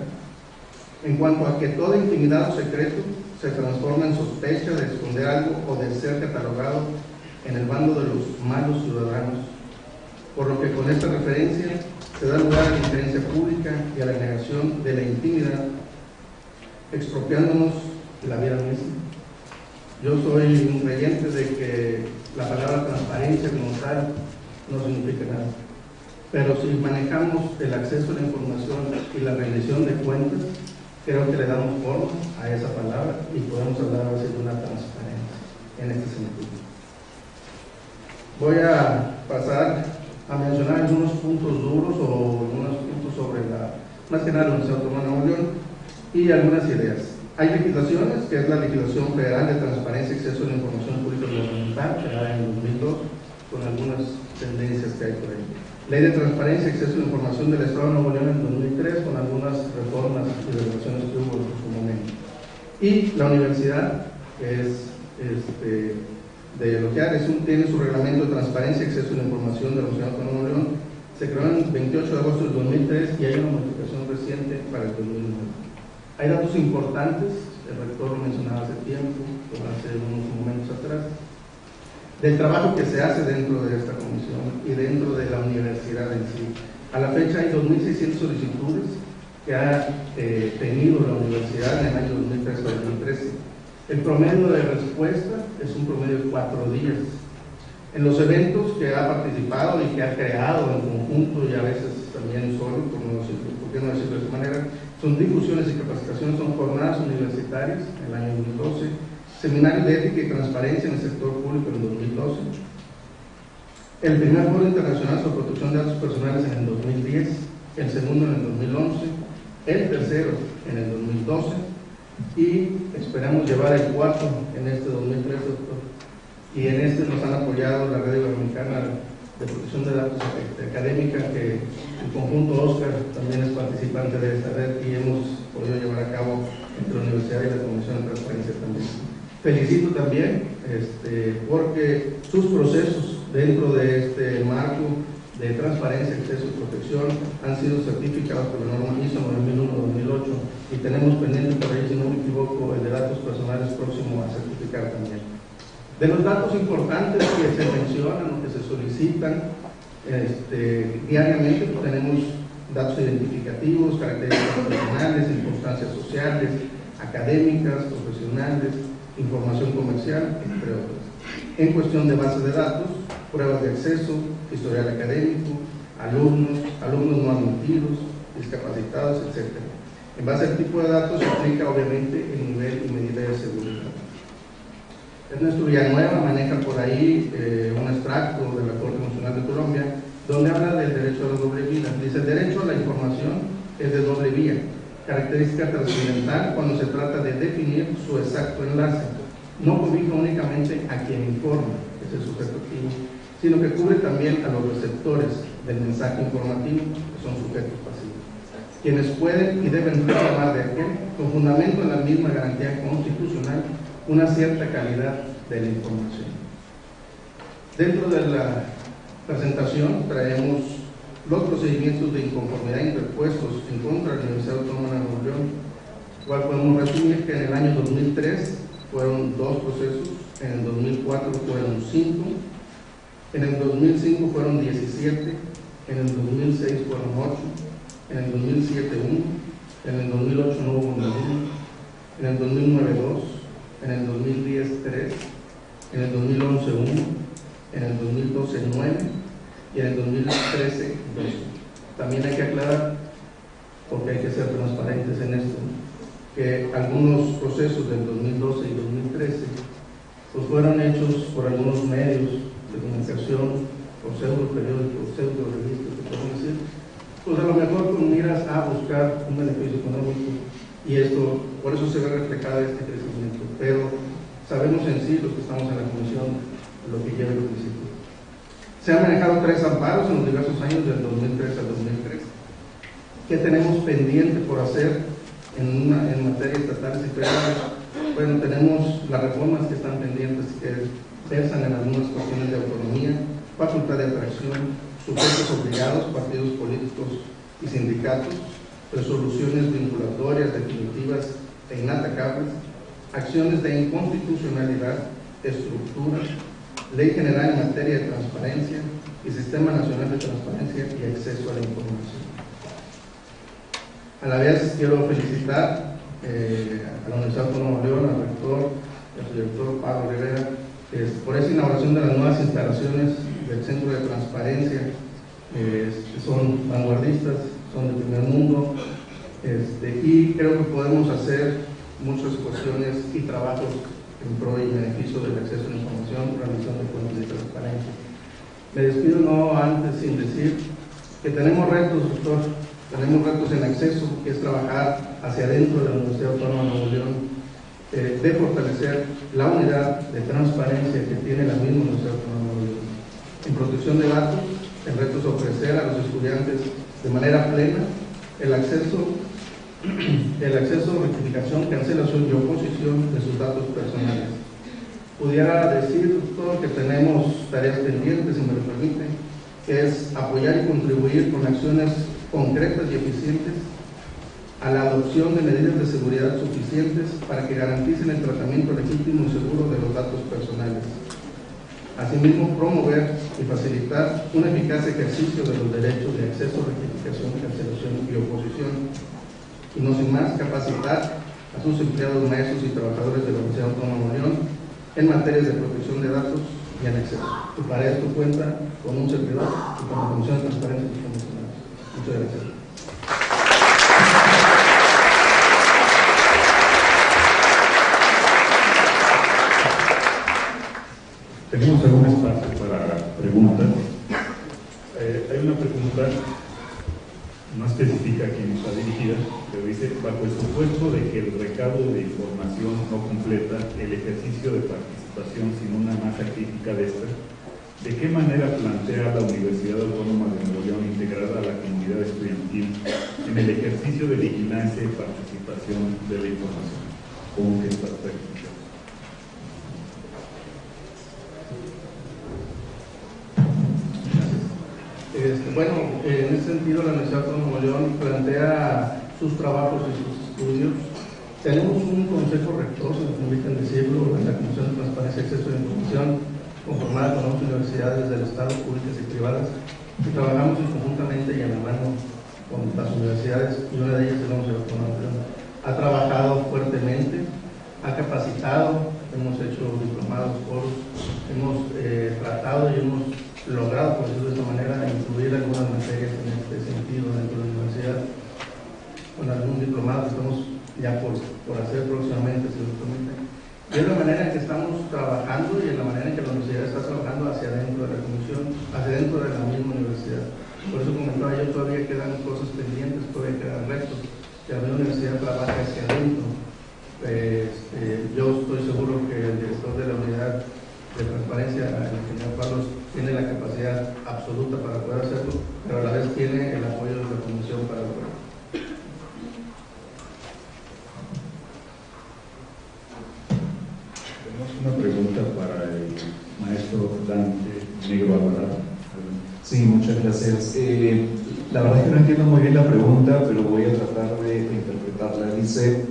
En cuanto a que toda intimidad o secreto se transforma en sospecha de esconder algo o de ser catalogado en el bando de los malos ciudadanos, por lo que con esta referencia se da lugar a la injerencia pública y a la negación de la intimidad, expropiándonos la vida misma. Yo soy un creyente de que la palabra transparencia como tal no significa nada, pero si manejamos el acceso a la información y la rendición de cuentas, creo que le damos forma a esa palabra y podemos hablar así de una transparencia en este sentido. Voy a pasar a mencionar algunos puntos duros o algunos puntos sobre más que nada la Universidad Autónoma de Nuevo León y algunas ideas. Hay legislaciones, que es la Legislación Federal de Transparencia y Acceso a la Información Pública Gubernamental, creada en 2002, con algunas tendencias que hay por ahí. Ley de Transparencia y Acceso a la Información del Estado de Nuevo León en 2003, con algunas reformas y regulaciones que hubo en su momento. Y la universidad, que es de elogiar, tiene su reglamento de transparencia y acceso a la información de la Universidad Autónoma de Nuevo León. Se creó el 28 de agosto del 2003 y hay una modificación reciente para el 2009. Hay datos importantes, el rector lo mencionaba hace tiempo, hace unos momentos atrás, del trabajo que se hace dentro de esta comisión y dentro de la universidad en sí. A la fecha hay 2.600 solicitudes que ha tenido la universidad en el año 2013-2013. El promedio de respuesta es un promedio de 4 días. En los eventos que ha participado y que ha creado en conjunto y a veces también solo, por qué no decirlo de esta manera, son difusiones y capacitaciones, son jornadas universitarias en el año 2012, seminarios de ética y transparencia en el sector público en el 2012, el primer foro internacional sobre protección de datos personales en el 2010, el segundo en el 2011, el tercero en el 2012 y esperamos llevar el cuarto en este 2013, doctor. Y en este nos han apoyado la Red Iberoamericana de Protección de Datos Académica, que en conjunto Oscar también es participante de esta red y hemos podido llevar a cabo entre la universidad y la Comisión de Transparencia también. Felicito también porque sus procesos dentro de este marco de transparencia, acceso y protección han sido certificados por la norma ISO 9001-2008 y tenemos pendiente por ahí, si no me equivoco, el de datos personales próximo a certificar también. De los datos importantes que se mencionan o que se solicitan diariamente, pues tenemos datos identificativos, características personales, circunstancias sociales, académicas, profesionales, información comercial, entre otras. En cuestión de base de datos, pruebas de acceso, historial académico, alumnos no admitidos, discapacitados, etc. En base al tipo de datos se aplica obviamente el nivel y medida de seguridad. Ernesto Villanueva maneja por ahí un extracto de la Corte Constitucional de Colombia, donde habla del derecho a la doble vía. Dice: el derecho a la información es de doble vía, característica trascendental cuando se trata de definir su exacto enlace. No cobija únicamente a quien informa, que es el sujeto activo, sino que cubre también a los receptores del mensaje informativo, que son sujetos pasivos, quienes pueden y deben reclamar de aquel, con fundamento en la misma garantía constitucional, una cierta calidad de la información. Dentro de la presentación traemos los procedimientos de inconformidad interpuestos en contra de la Universidad Autónoma de Nuevo León, cual podemos resumir que en el año 2003 fueron 2 procesos, en el 2004 fueron 5, en el 2005 fueron 17, en el 2006 fueron 8, en el 2007 1, en el 2008 no hubo ninguno, en el 2009 2, en el 2010 3, en el 2011 1, en el 2012 9 y en el 2013 2. También hay que aclarar, porque hay que ser transparentes en esto, que algunos procesos del 2012 y 2013 pues fueron hechos por algunos medios de comunicación, por pseudo periódicos, pseudo revistas, se pueden decir, pues a lo mejor con miras a buscar un beneficio económico, y esto, por eso se ve reflejado este crecimiento. Pero sabemos en sí, los que estamos en la comisión, lo que lleva el principio. Se han manejado 3 amparos en los diversos años del 2003 al 2013. ¿Qué tenemos pendiente por hacer en materia estatal y federal? Bueno, tenemos las reformas que están pendientes, que versan en algunas cuestiones de autonomía, facultad de atracción, sujetos obligados, partidos políticos y sindicatos, resoluciones vinculatorias, definitivas e inatacables, acciones de inconstitucionalidad, estructura, ley general en materia de transparencia y Sistema Nacional de Transparencia y Acceso a la Información. A la vez quiero felicitar a la Universidad Autónoma de León, al rector, al director Pablo Rivera, por esa inauguración de las nuevas instalaciones del Centro de Transparencia, que son vanguardistas, son de primer mundo, y creo que podemos hacer muchas cuestiones y trabajos en pro y beneficio del acceso a la información, realizando fuentes de transparencia. Me despido no antes sin decir que tenemos retos, doctor, tenemos retos en acceso, que es trabajar hacia adentro de la Universidad Autónoma de Nuevo León, de fortalecer la unidad de transparencia que tiene la misma Universidad Autónoma de Nuevo León. En protección de datos, el reto es ofrecer a los estudiantes de manera plena el acceso, rectificación, cancelación y oposición de sus datos personales. Pudiera decir, doctor, que tenemos tareas pendientes, si me lo permite, que es apoyar y contribuir con acciones concretas y eficientes a la adopción de medidas de seguridad suficientes para que garanticen el tratamiento legítimo y seguro de los datos personales. Asimismo, promover y facilitar un eficaz ejercicio de los derechos de acceso, rectificación, cancelación y oposición. Y no sin más, capacitar a sus empleados, maestros y trabajadores de la Universidad Autónoma de Nuevo León en materias de protección de datos y en acceso. Y para esto cuenta con un servidor y con la Comisión de Transparencia y Información. Muchas gracias. Tenemos algún espacio para preguntas. Hay una pregunta, no especifica a quién está dirigida, pero dice: bajo el supuesto de que el recado de información no completa el ejercicio de participación sin una masa crítica de esta, ¿de qué manera plantea la Universidad Autónoma de Nuevo León integrar a la comunidad estudiantil en el ejercicio de vigilancia y participación de la información? ¿Cómo que está práctica? Bueno, en ese sentido la Universidad Autónoma de Nuevo León plantea sus trabajos y sus estudios. Tenemos un consejo rector, si me permiten decirlo, en la Comisión de Transparencia y Acceso a la Información, conformada con 11 universidades del Estado, públicas y privadas, y trabajamos conjuntamente y a la mano con las universidades, y una de ellas es la Universidad Autónoma de Nuevo León. Ha trabajado fuertemente, ha capacitado, hemos hecho diplomados, foros, hemos tratado y hemos logrado, por decirlo de esta manera, incluir algunas materias en este sentido dentro de la universidad, con algún diplomado que estamos ya por hacer próximamente, si lo permiten. Y es la manera en que estamos trabajando todavía quedan cosas pendientes, todavía quedan retos. La universidad trabaja hacia adentro. Yo estoy seguro que el director de la unidad de transparencia, el ingeniero Carlos, tiene la capacidad absoluta para poder hacerlo, pero a la vez tiene el apoyo de la Comisión para lograrlo. Tenemos una pregunta para el maestro Dante Negro Alvarado. Sí, muchas gracias. La verdad es que no entiendo muy bien la pregunta, pero voy a tratar de interpretarla. Dice,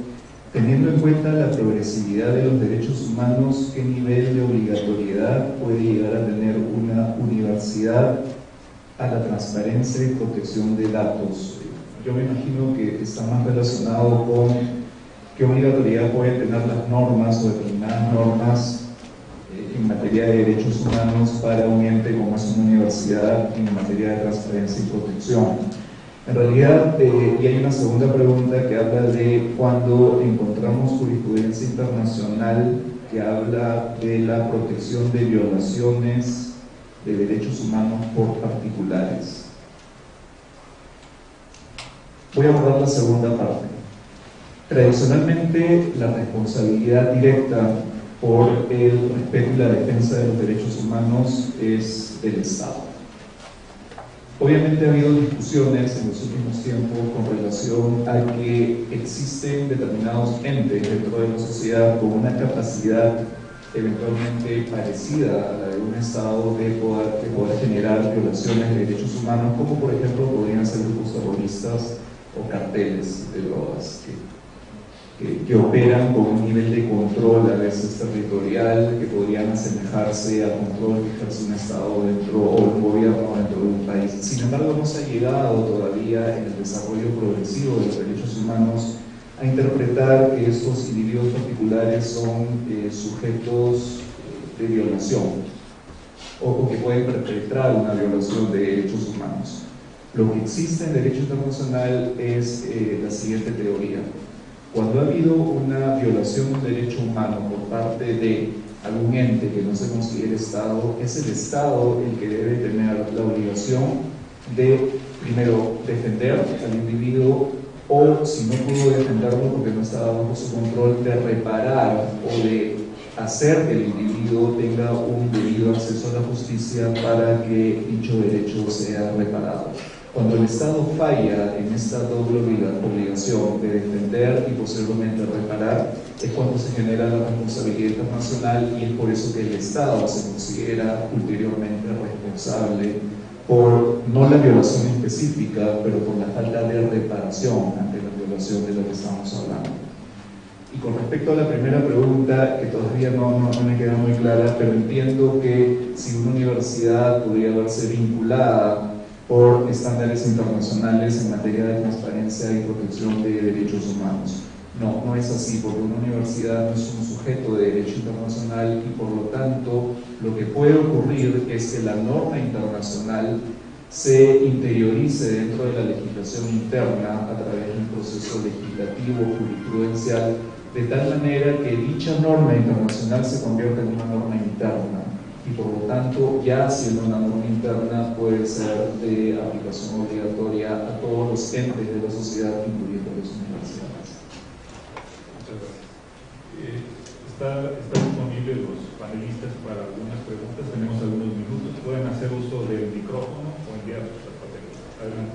teniendo en cuenta la progresividad de los derechos humanos, ¿qué nivel de obligatoriedad puede llegar a tener una universidad a la transparencia y protección de datos? Yo me imagino que está más relacionado con qué obligatoriedad pueden tener las normas o determinadas normas en materia de derechos humanos para un ente como es una universidad en materia de transparencia y protección. En realidad, y hay una segunda pregunta que habla de cuando encontramos jurisprudencia internacional que habla de la protección de violaciones de derechos humanos por particulares. Voy a abordar la segunda parte. Tradicionalmente, la responsabilidad directa por el respeto y la defensa de los derechos humanos es del Estado. Obviamente ha habido discusiones en los últimos tiempos con relación a que existen determinados entes dentro de la sociedad con una capacidad eventualmente parecida a la de un Estado de poder generar violaciones de derechos humanos, como por ejemplo podrían ser grupos terroristas o carteles de drogas que operan con un nivel de control a veces territorial que podrían asemejarse al control que ejerce un Estado dentro o un gobierno dentro de un país. Sin embargo, no se ha llegado todavía en el desarrollo progresivo de los derechos humanos a interpretar que estos individuos particulares son sujetos de violación o que pueden perpetrar una violación de derechos humanos. Lo que existe en derecho internacional es la siguiente teoría. Cuando ha habido una violación de un derecho humano por parte de algún ente que no se considere Estado, es el Estado el que debe tener la obligación de, primero, defender al individuo o, si no pudo defenderlo porque no estaba bajo su control, de reparar o de hacer que el individuo tenga un debido acceso a la justicia para que dicho derecho sea reparado. Cuando el Estado falla en esta doble obligación de defender y posteriormente reparar, es cuando se genera la responsabilidad internacional y es por eso que el Estado se considera ulteriormente responsable por no la violación específica, pero por la falta de reparación ante la violación de la que estamos hablando. Y con respecto a la primera pregunta, que todavía no me queda muy clara, pero entiendo que si una universidad podría verse vinculada por estándares internacionales en materia de transparencia y protección de derechos humanos. No es así, porque una universidad no es un sujeto de derecho internacional y por lo tanto lo que puede ocurrir es que la norma internacional se interiorice dentro de la legislación interna a través de un proceso legislativo jurisprudencial, de tal manera que dicha norma internacional se convierta en una norma interna. Y por lo tanto, ya siendo una norma interna, puede ser de aplicación obligatoria a todos los entes de la sociedad, incluyendo las universidades. Muchas gracias. Está disponible los panelistas para algunas preguntas. Tenemos algunos minutos. Pueden hacer uso del micrófono o enviar sus papeles. Adelante.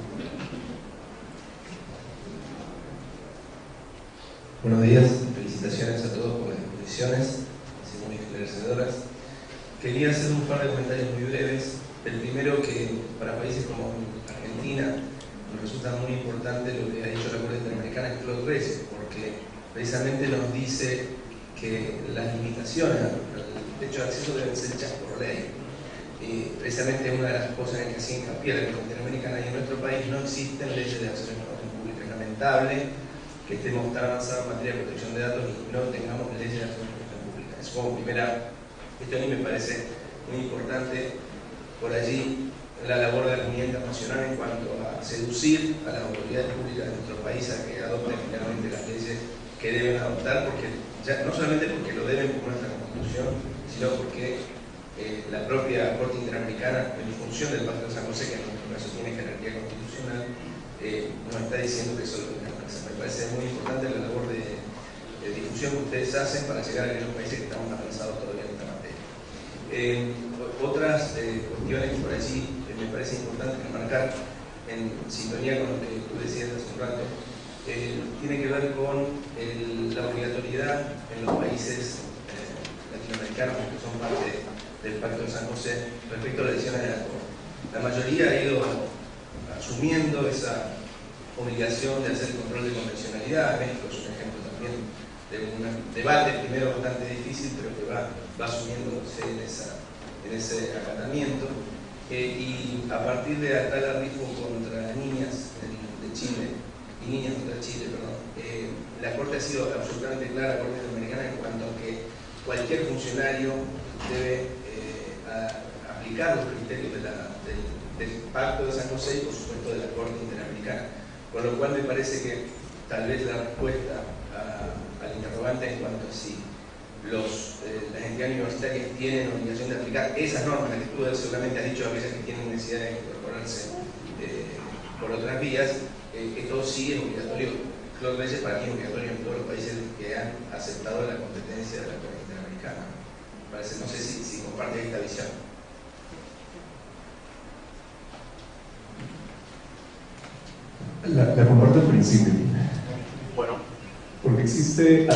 Buenos días. Felicitaciones a todos por las exposiciones. Han sido muy esclarecedoras. Quería hacer un par de comentarios muy breves. El primero, que para países como Argentina nos resulta muy importante lo que ha dicho la Corte Interamericana en Claude 13, porque precisamente nos dice que las limitaciones al derecho de acceso deben ser hechas por ley. Y precisamente una de las cosas en que hacía hincapié la Corte Interamericana y en nuestro país no existen leyes de acceso a la información pública. Es lamentable que estemos tan avanzados en materia de protección de datos y no tengamos leyes de acceso a la información pública. Es como primera. Esto a mí me parece muy importante. Por allí la labor de la comunidad internacional en cuanto a seducir a las autoridades públicas de nuestro país a que adopten finalmente las leyes que deben adoptar, porque ya, no solamente porque lo deben por nuestra Constitución, sino porque la propia Corte Interamericana, en función del Pacto de San José, que en nuestro caso tiene jerarquía constitucional, nos está diciendo que eso es lo que tenemos que hacer. Me parece muy importante la labor de difusión que ustedes hacen para llegar a aquellos países que estamos avanzados todavía en esta materia. Otras cuestiones que por allí me parece importante remarcar, en sintonía con lo que tú decías hace un rato, tiene que ver con la obligatoriedad en los países latinoamericanos que son parte del Pacto de San José respecto a las decisiones de la Corte. La mayoría ha ido asumiendo esa obligación de hacer el control de convencionalidad. México es un ejemplo también de un debate primero bastante difícil, pero que va asumiéndose en ese acatamiento. Y a partir de Atala Rifo contra niñas de Chile, y niñas contra Chile, perdón, la Corte ha sido absolutamente clara, la Corte Interamericana, en cuanto a que cualquier funcionario debe aplicar los criterios del Pacto de San José y por supuesto de la Corte Interamericana. Con lo cual me parece que tal vez la respuesta al interrogante en cuanto a si las entidades universitarias tienen obligación de aplicar esas normas, las que tú seguramente has dicho, aquellas que tienen necesidad de incorporarse por otras vías, esto sí es obligatorio. Claude Reyes para mí es obligatorio en todos los países que han aceptado la competencia de la Corte Interamericana. Parece, no sé si compartes esta visión. La comparto al principio. Bueno. Porque existe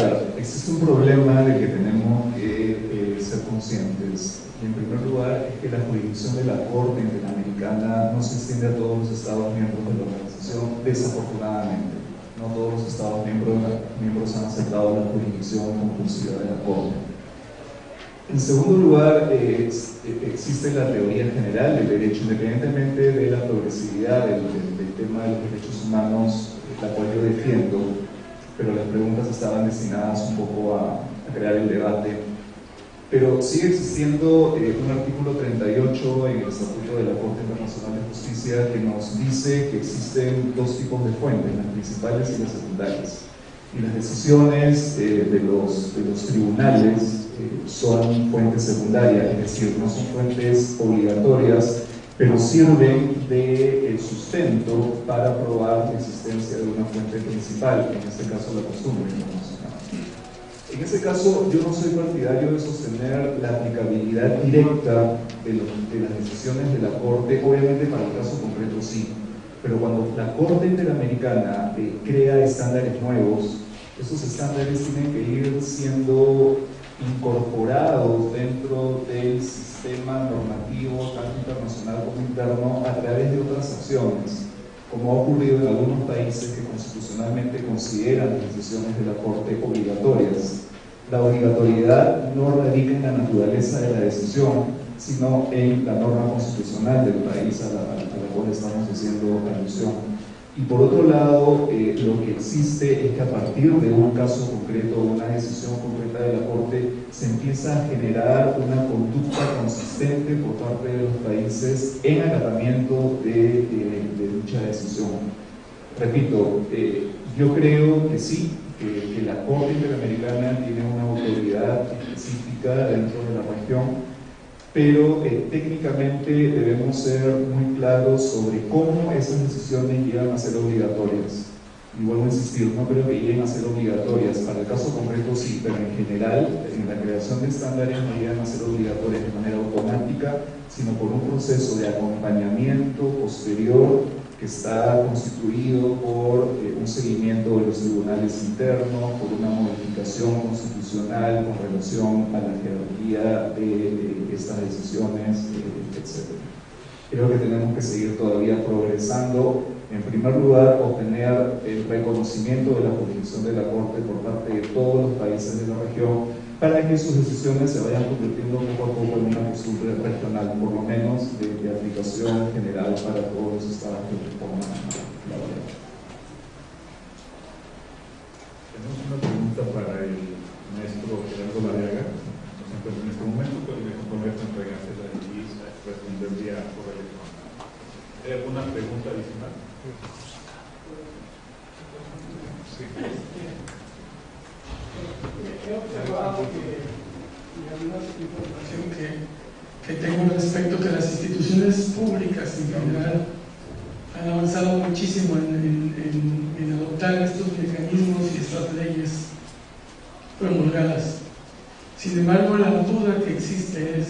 un problema del que tenemos que ser conscientes. Y en primer lugar es que la jurisdicción de la Corte Interamericana no se extiende a todos los Estados miembros de la organización, desafortunadamente. No todos los Estados miembros han aceptado la jurisdicción compulsiva de la Corte. En segundo lugar, existe la teoría general del derecho, independientemente de la progresividad del tema de los derechos humanos, la cual yo defiendo, pero las preguntas estaban destinadas un poco a crear el debate. Pero sigue existiendo un artículo 38 en el Estatuto de la Corte Internacional de Justicia que nos dice que existen dos tipos de fuentes, las principales y las secundarias. Y las decisiones de los tribunales son fuentes secundarias, es decir, no son fuentes obligatorias, pero sirven de sustento para probar la existencia de una fuente principal, en este caso la costumbre internacional. En ese caso, yo no soy partidario de sostener la aplicabilidad directa de las decisiones de la Corte, obviamente para el caso concreto sí, pero cuando la Corte Interamericana crea estándares nuevos, esos estándares tienen que ir siendo incorporados dentro del sistema normativo, tanto internacional como interno, a través de otras acciones, como ha ocurrido en algunos países que constitucionalmente consideran las decisiones de la Corte obligatorias. La obligatoriedad no radica en la naturaleza de la decisión, sino en la norma constitucional del país a la cual estamos haciendo alusión. Y por otro lado, lo que existe es que a partir de un caso concreto, una decisión concreta de la Corte, se empieza a generar una conducta consistente por parte de los países en acatamiento de dicha decisión. Repito, yo creo que sí, que la Corte Interamericana tiene una autoridad específica dentro de la región, pero técnicamente debemos ser muy claros sobre cómo esas decisiones llegan a ser obligatorias. Y vuelvo a insistir, no creo que lleguen a ser obligatorias, para el caso concreto sí, pero en general, en la creación de estándares no llegan a ser obligatorias de manera automática, sino por un proceso de acompañamiento posterior que está constituido por un seguimiento de los tribunales internos, por una modificación constitucional con relación a la jerarquía de estas decisiones, etc. Creo que tenemos que seguir todavía progresando. En primer lugar, obtener el reconocimiento de la jurisdicción de la Corte por parte de todos los países de la región, para que sus decisiones se vayan convirtiendo poco a poco en una costumbre regional, por lo menos de aplicación general para todos los estados que forman la variedad. Tenemos una pregunta para el maestro Gerardo Larriaga. No se encuentra en este momento, pero me comprometo a entregársela y respondería por electrónico. ¿Hay alguna pregunta adicional? Sí. He observado que, y alguna información que que tengo al respecto, que las instituciones públicas en general han avanzado muchísimo en adoptar estos mecanismos y estas leyes promulgadas. Sin embargo, la duda que existe es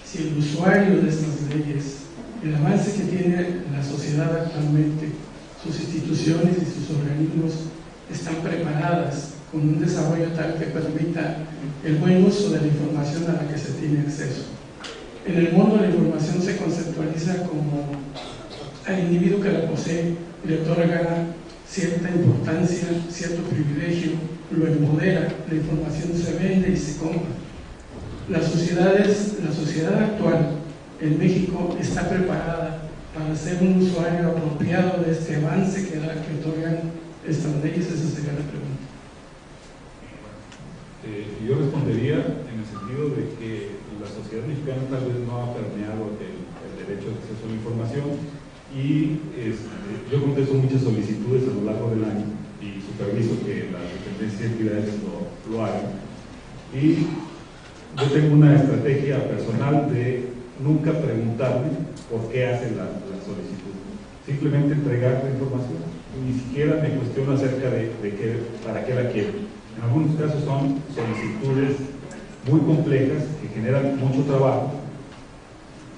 si el usuario de estas leyes, el avance que tiene la sociedad actualmente, sus instituciones y sus organismos están preparadas con un desarrollo tal que permita el buen uso de la información a la que se tiene acceso. En el mundo la información se conceptualiza como al individuo que la posee le otorga cierta importancia, cierto privilegio, lo empodera, la información se vende y se compra. La sociedad actual en México está preparada para ser un usuario apropiado de este avance que otorgan estas leyes. Esa sería la pregunta. Yo respondería en el sentido de que la sociedad mexicana tal vez no ha permeado el derecho de acceso a la información y yo contesto muchas solicitudes a lo largo del año y superviso que las dependencias y entidades lo hagan. Y yo tengo una estrategia personal de nunca preguntarme por qué hace la solicitud, simplemente entregar la información. Ni siquiera me cuestiono acerca de para qué la quiero. En algunos casos son solicitudes muy complejas que generan mucho trabajo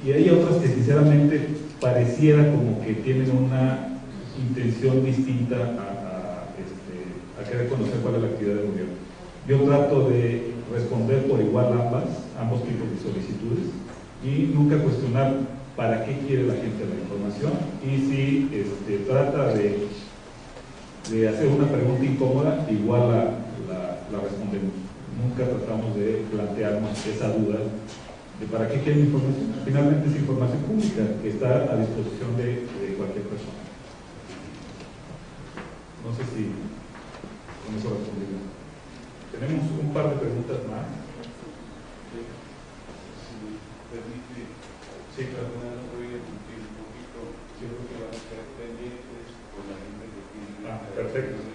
y hay otras que sinceramente pareciera como que tienen una intención distinta a querer conocer cuál es la actividad del gobierno. Yo trato de responder por igual ambos tipos de solicitudes y nunca cuestionar para qué quiere la gente la información y si trata de hacer una pregunta incómoda, igual la respondemos. Nunca tratamos de plantearnos esa duda de para qué quieren información. Finalmente es información pública que está a disposición de cualquier persona. No sé si con eso respondimos. Tenemos un par de preguntas más. Si me permite, sí, claro. voy a discutir un poquito. Yo creo que van a estar pendientes con la gente que tiene perfecto.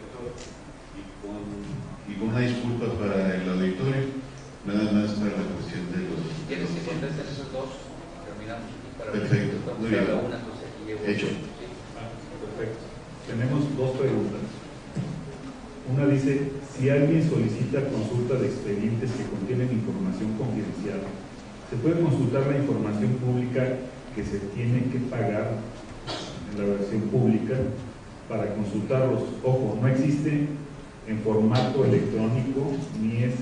Y con una disculpa para el auditorio, nada más para la cuestión de los... ¿Quieres que contesten esos dos? Terminamos. Perfecto, muy bien. Hecho. Perfecto. Tenemos dos preguntas. Una dice, si alguien solicita consulta de expedientes que contienen información confidencial, ¿se puede consultar la información pública que se tiene que pagar en la versión pública para consultarlos? Ojo, no existe en formato electrónico ni es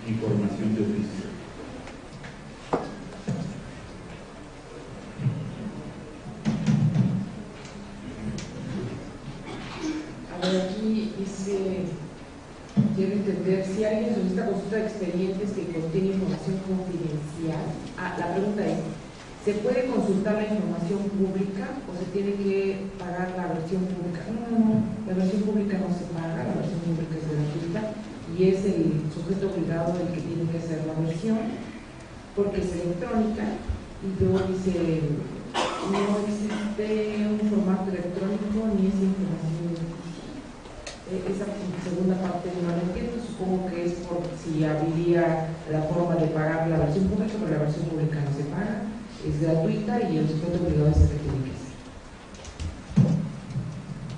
información de oficio. A ver, aquí dice, quiero entender, si alguien solicita consulta de expedientes que contiene información confidencial, la pregunta es, ¿se puede consultar la información pública o se tiene que pagar la versión pública? No, la versión pública no se paga, la versión pública es gratuita y es el sujeto obligado el que tiene que hacer la versión porque es electrónica y luego dice, no existe un formato electrónico ni es información de oficio. Esa segunda parte no la entiendo, supongo que es por si habría la forma de pagar la versión pública, pero la versión pública no se paga. Es gratuita y el sujeto obligado es el que tiene que hacer.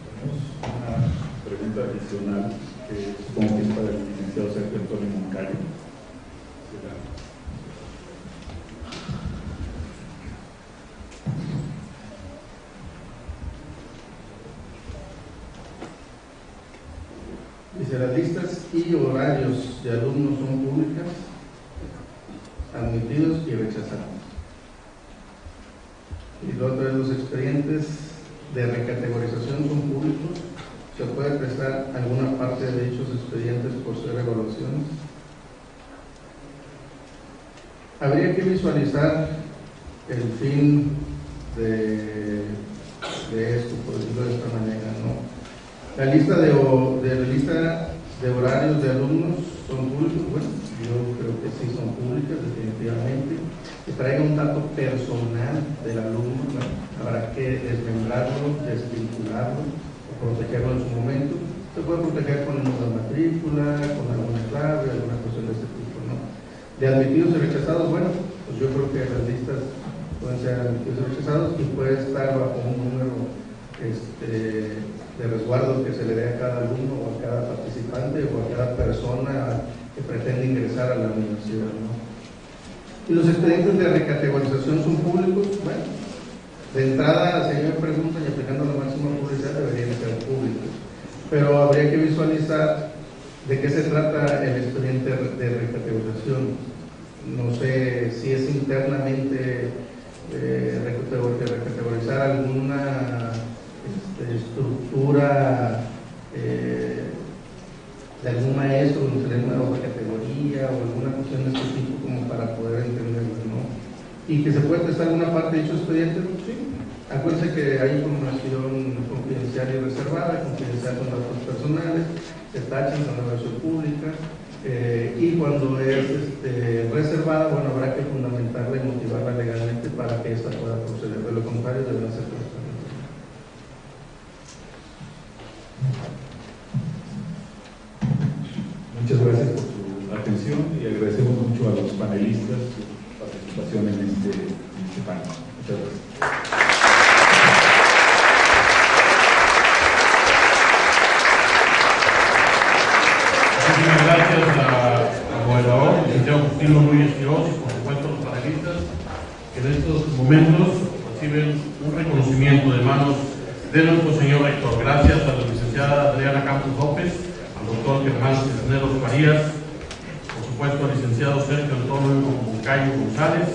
Tenemos una pregunta adicional que supongo que es para el licenciado Sergio Antonio Moncayo. Dice, las listas y horarios de alumnos son públicas, admitidos y rechazados. Y lo otro es, los expedientes de recategorización son públicos. ¿Se puede prestar alguna parte de dichos expedientes por ser evaluaciones? Habría que visualizar el fin de esto, por decirlo de esta manera, ¿no? La lista de horarios de alumnos son públicos. Bueno, yo creo que sí son públicas, definitivamente. Que traiga un dato personal del alumno, ¿no? Habrá que desmembrarlo, desvincularlo o protegerlo en su momento. Se puede proteger con el número de matrícula, con alguna clave, alguna cuestión de este tipo, ¿no? De admitidos y rechazados, bueno, pues yo creo que las pueden ser admitidos o rechazados, y puede estar bajo un número de resguardo que se le dé a cada alumno o a cada participante o a cada persona que pretende ingresar a la universidad, ¿no? Y los expedientes de recategorización son públicos. Bueno, de entrada, si me preguntan, y aplicando la máxima publicidad, deberían ser públicos, pero habría que visualizar de qué se trata el expediente de recategorización. No sé si es internamente recategorizar alguna estructura de algún maestro donde se le dé una nueva categoría o alguna cuestión de este tipo como para poder entenderlo, ¿no? Y que se puede testar alguna parte de dicho expediente, sí. Acuérdense que hay información confidencial y reservada, confidencial con datos personales, se tachan con la versión pública, y cuando es reservada, bueno, habrá que fundamentarla y motivarla legalmente para que ésta pueda proceder. De lo contrario, deberá ser transparente. Muchas gracias por su atención y agradecemos mucho a los panelistas su participación en este panel. Muchas gracias. Muchísimas gracias al moderador, licenciado Justino Núñez Quiroz, y por supuesto a los panelistas que en estos momentos reciben un reconocimiento de manos de nuestro señor rector. Gracias a la licenciada Adriana Campos López, al doctor Germán Cisneros Farías, por supuesto al licenciado Sergio Antonio Moncayo González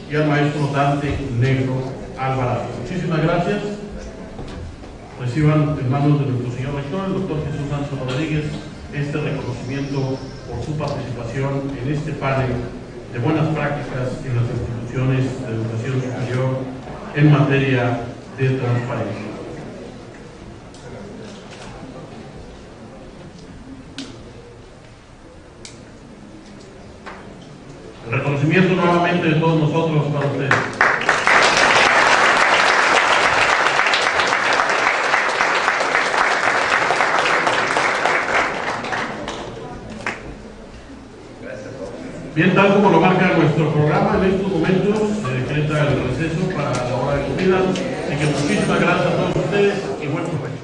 y al maestro Dante Negro Alvarado. Muchísimas gracias. Reciban en manos de nuestro señor rector, el doctor Jesús Sánchez Rodríguez, este reconocimiento por su participación en este panel de buenas prácticas en las instituciones de educación superior en materia de transparencia. El reconocimiento nuevamente de todos nosotros para ustedes. Bien, tal como lo marca nuestro programa, en estos momentos se decreta el receso para la hora de comida. Así que muchísimas gracias a todos ustedes y buen provecho.